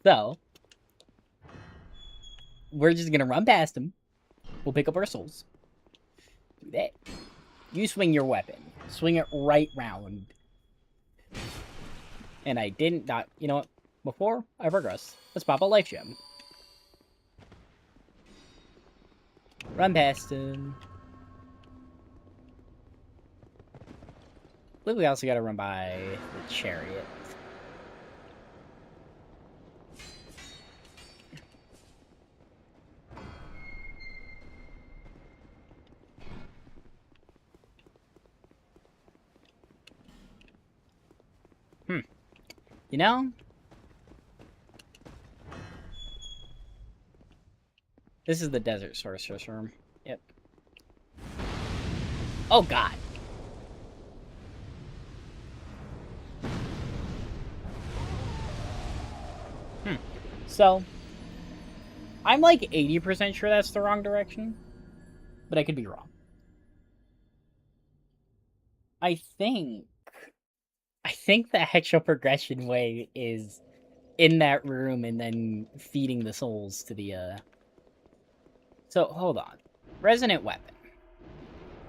So, we're just gonna run past him. We'll pick up our souls. Do that. You swing your weapon. Swing it right round. And I didn't die. You know what? Before I progress, let's pop a life gem. Run past him. I believe we also gotta run by the chariot. You know? This is the desert sorcerer's room. Yep. Oh god. So, I'm like 80% sure that's the wrong direction, but I could be wrong. I think the actual progression way is in that room and then feeding the souls to the, So, hold on. Resonant weapon.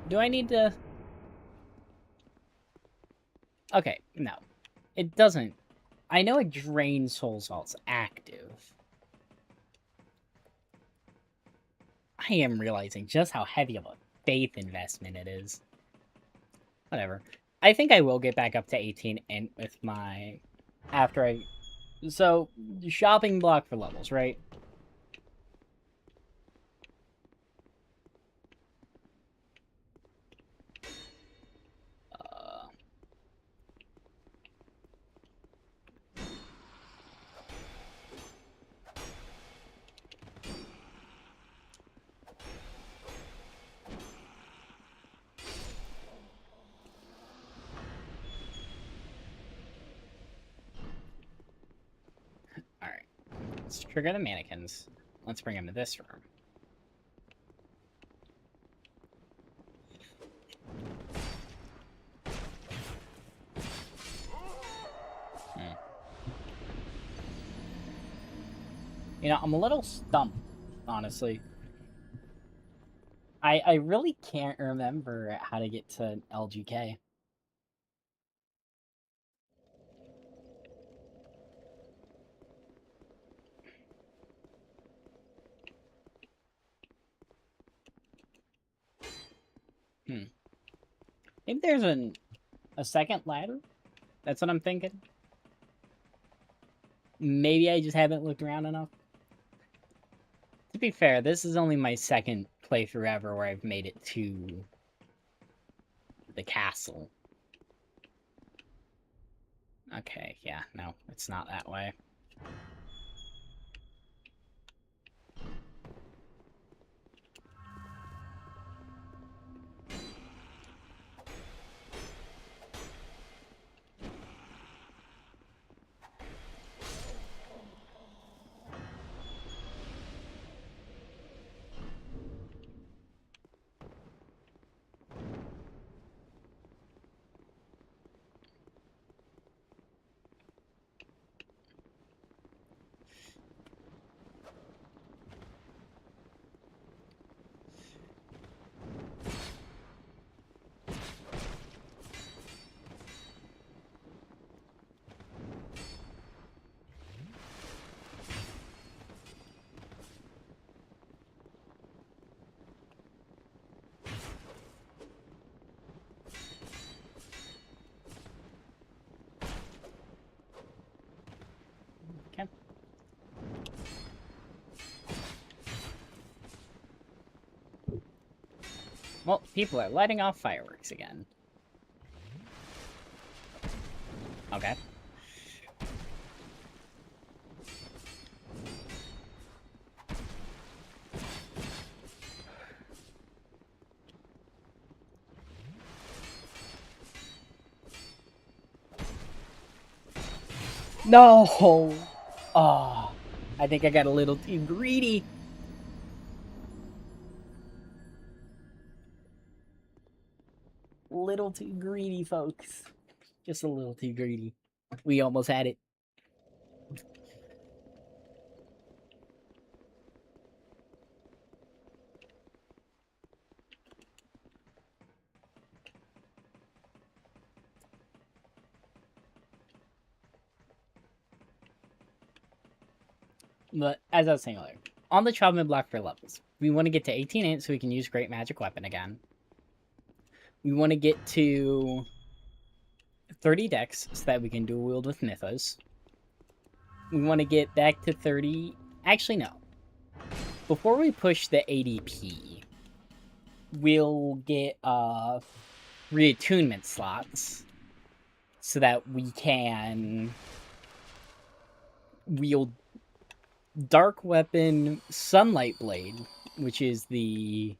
Do I need to... Okay, no. It doesn't. I know it drains souls while it's active. I am realizing just how heavy of a faith investment it is. Whatever. I think I will get back up to 18 and with my... After I... So, shopping block for levels, right? Alright. Let's trigger the mannequins. Let's bring them to this room. You know, I'm a little stumped, honestly. I really can't remember how to get to LGK. Maybe there's a second ladder? That's what I'm thinking. Maybe I just haven't looked around enough. To be fair, this is only my second playthrough ever where I've made it to the castle. Okay, yeah, no, it's not that way. Well, people are lighting off fireworks again. Okay. No! Oh, I think I got a little too greedy. Little too greedy, folks. Just a little too greedy. We almost had it. But as I was saying earlier, on the chopping block for levels, we want to get to 18 int so we can use Great Magic Weapon again. We want to get to 30 dex so that we can dual wield with Mythos. We want to get back to 30... Actually, no. Before we push the ADP, we'll get reattunement slots so that we can wield Dark Weapon, Sunlight Blade, which is the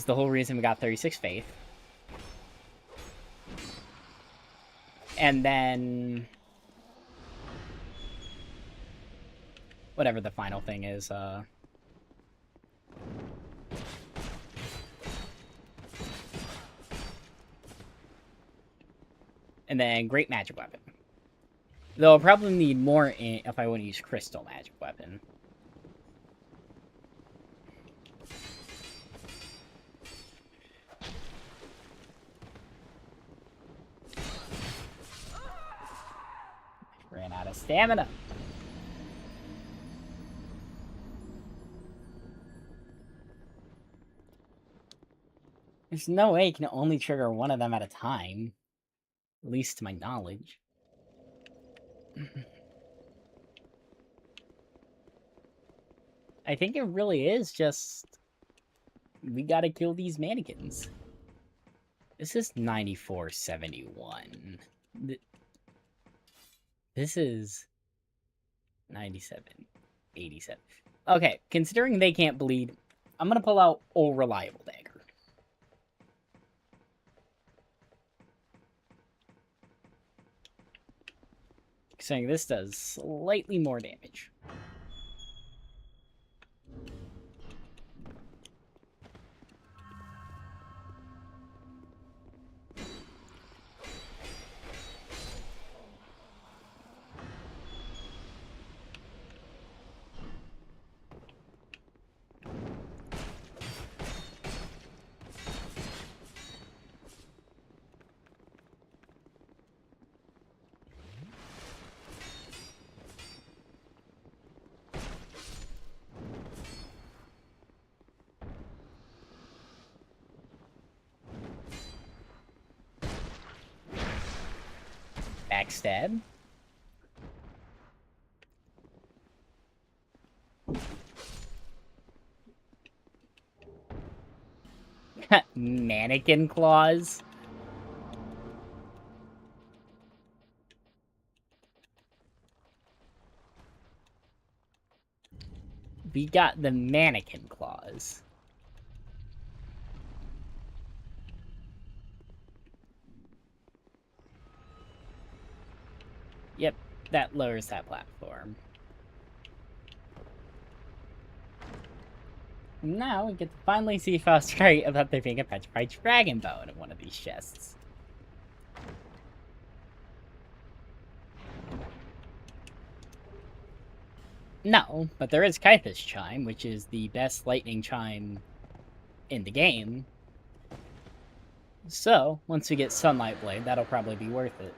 whole reason we got 36 Faith. And then whatever the final thing is, and then Great Magic Weapon. Though I'll probably need more if I want to use Crystal Magic Weapon. Ran out of stamina. There's no way you can only trigger one of them at a time. At least to my knowledge. I think it really is just... we gotta kill these mannequins. This is 9471. This is 9787. Okay, considering they can't bleed, I'm gonna pull out Old Reliable Dagger. Saying this does slightly more damage. Backstab. Mannequin claws. We got the mannequin claws. Yep, that lowers that platform. Now we get to finally see if I was right about there being a petrified dragon bone in one of these chests. No, but there is Kythus Chime, which is the best lightning chime in the game. So, once we get Sunlight Blade, that'll probably be worth it.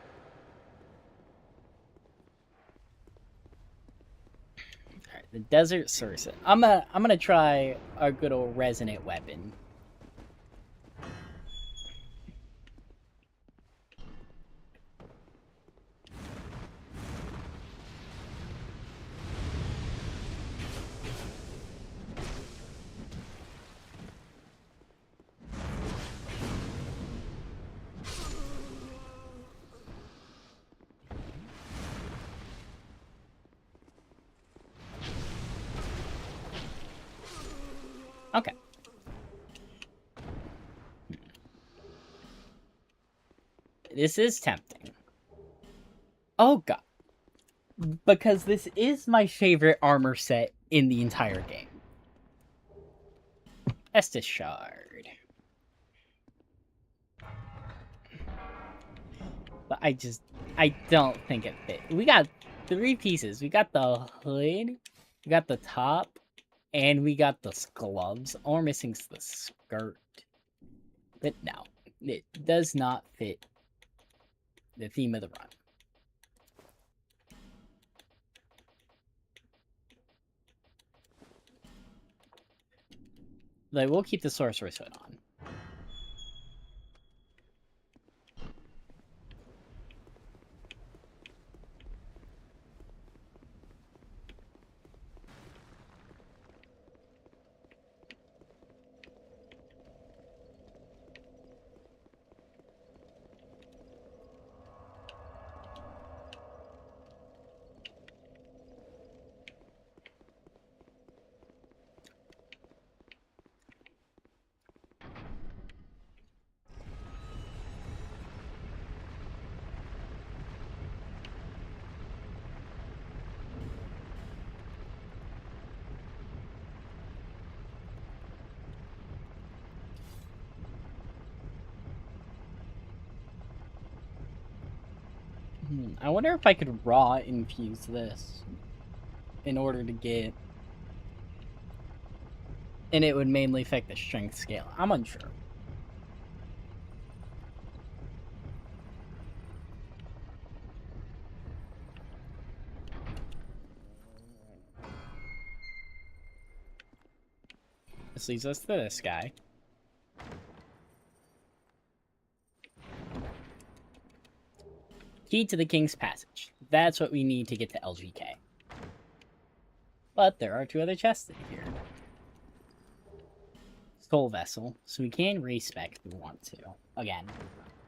Alright, the Desert Sursa. I'm gonna try our good old Resonant Weapon. this is tempting. Oh god. Because this is my favorite armor set in the entire game. Estus Shard. But I don't think it fit. We got 3 pieces. We got the hood, we got the top, and we got the gloves. All we're missing is the skirt. But no, it does not fit the theme of the run. Like, we'll keep the sorcerer's hood on. I wonder if I could raw infuse this in order to get... And it would mainly affect the strength scale. I'm unsure. This leads us to this guy. Key to the King's Passage. That's what we need to get to LGK. But there are 2 other chests in here. Soul Vessel, so we can respec if we want to. Again,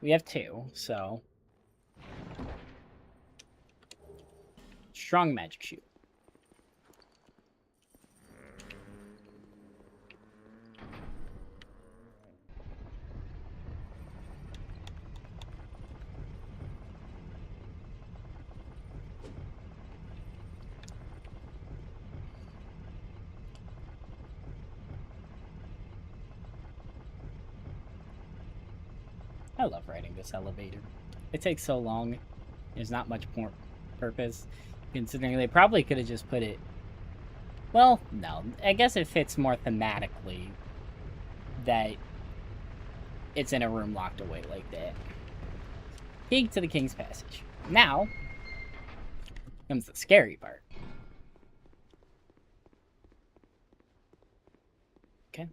we have 2, so... Strong Magic Shoot. I love riding this elevator. It takes so long. There's not much more purpose, considering they probably could have just put it... Well, no. I guess it fits more thematically that it's in a room locked away like that. Key to the King's Passage. Now comes the scary part. Okay.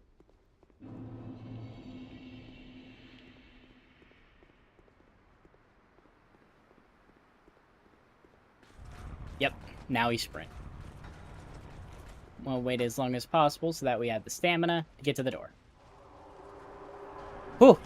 Yep, now we sprint. We'll wait as long as possible so that we have the stamina to get to the door. Whew!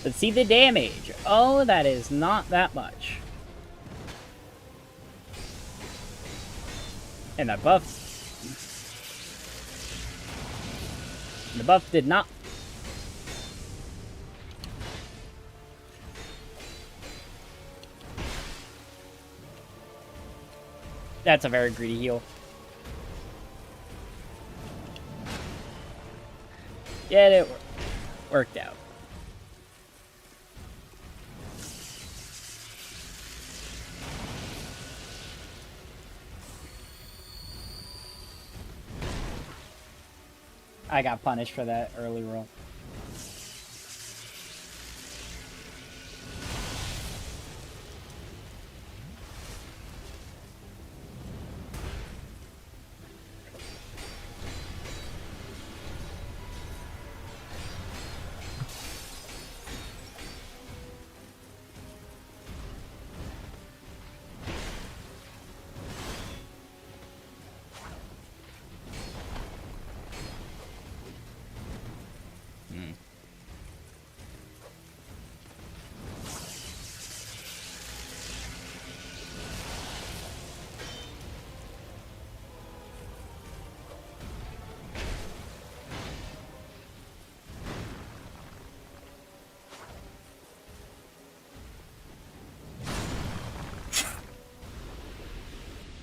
But see the damage. Oh, that is not that much. And the buff... The buff did not... That's a very greedy heal. Yeah, it worked out. I got punished for that early roll.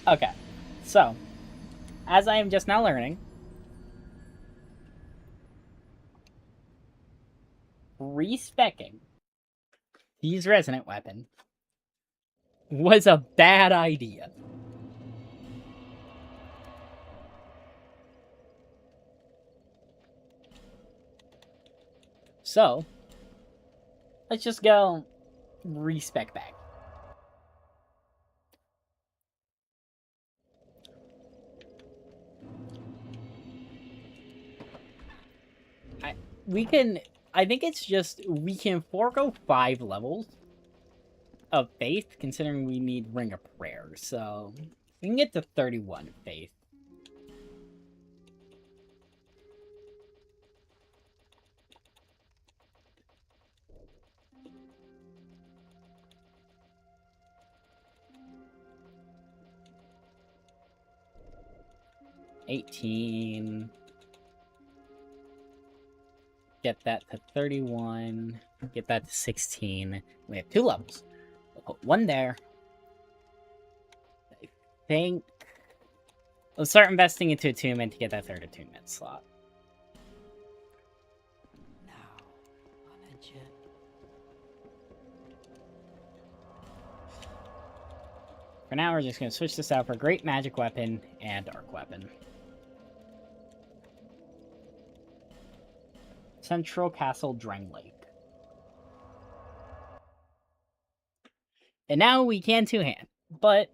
Okay, so, as I am just now learning, respecking his resonant weapon was a bad idea. So, let's just go respec back. I think it's just, we can forego 5 levels of faith, considering we need Ring of Prayer, so we can get to 31 faith. $18. Get that to 31. Get that to 16. We have 2 levels. We'll put 1 there. I think... Let's start investing into attunement to get that 3rd attunement slot. Now, on a jet. For now, we're just going to switch this out for Great Magic Weapon and Arc Weapon. Central Castle Drang Lake. And now we can two-hand, but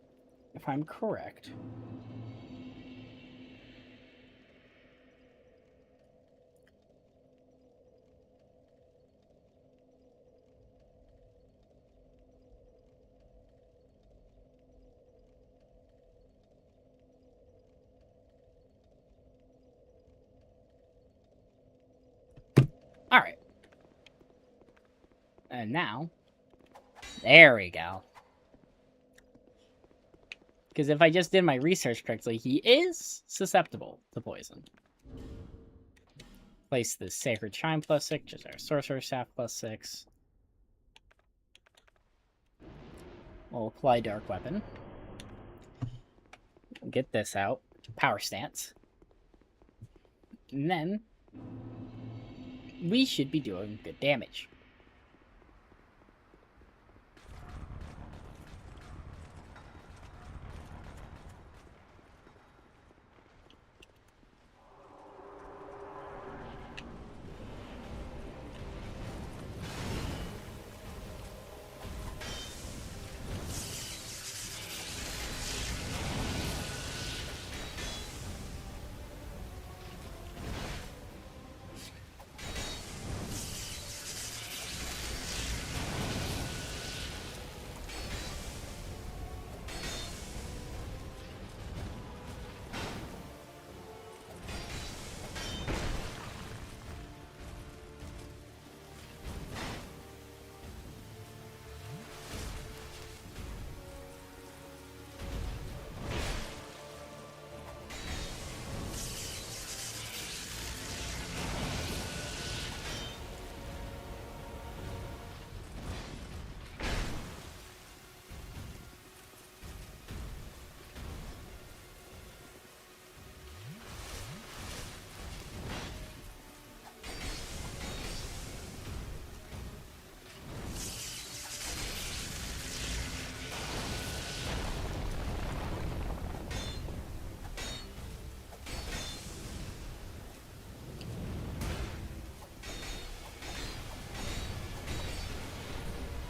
if I'm correct... Alright. And now... There we go. Because if I just did my research correctly, he is susceptible to poison. Place the Sacred Chime +6, just our Sorcerer Staff +6. We'll apply Dark Weapon. Get this out. Power Stance. And then... we should be doing good damage.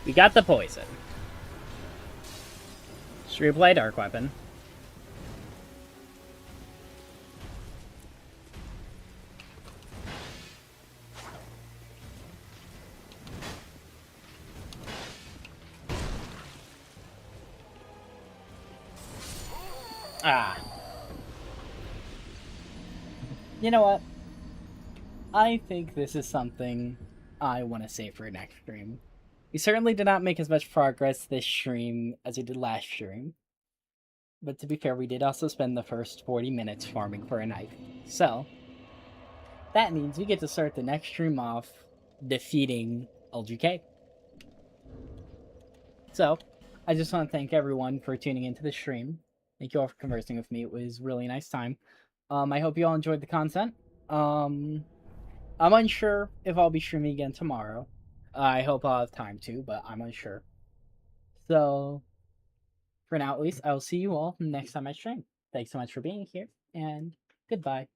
We got the poison. Just reapply Dark Weapon. Ah. You know what? I think this is something I want to save for next stream. We certainly did not make as much progress this stream as we did last stream. But to be fair, we did also spend the first 40 minutes farming for a knife. So, that means we get to start the next stream off defeating LGK. So, I just want to thank everyone for tuning into the stream. Thank you all for conversing with me. It was really nice time. I hope you all enjoyed the content. I'm unsure if I'll be streaming again tomorrow. I hope I'll have time to, but I'm unsure. So, for now at least, I will see you all next time I stream. Thanks so much for being here, and goodbye.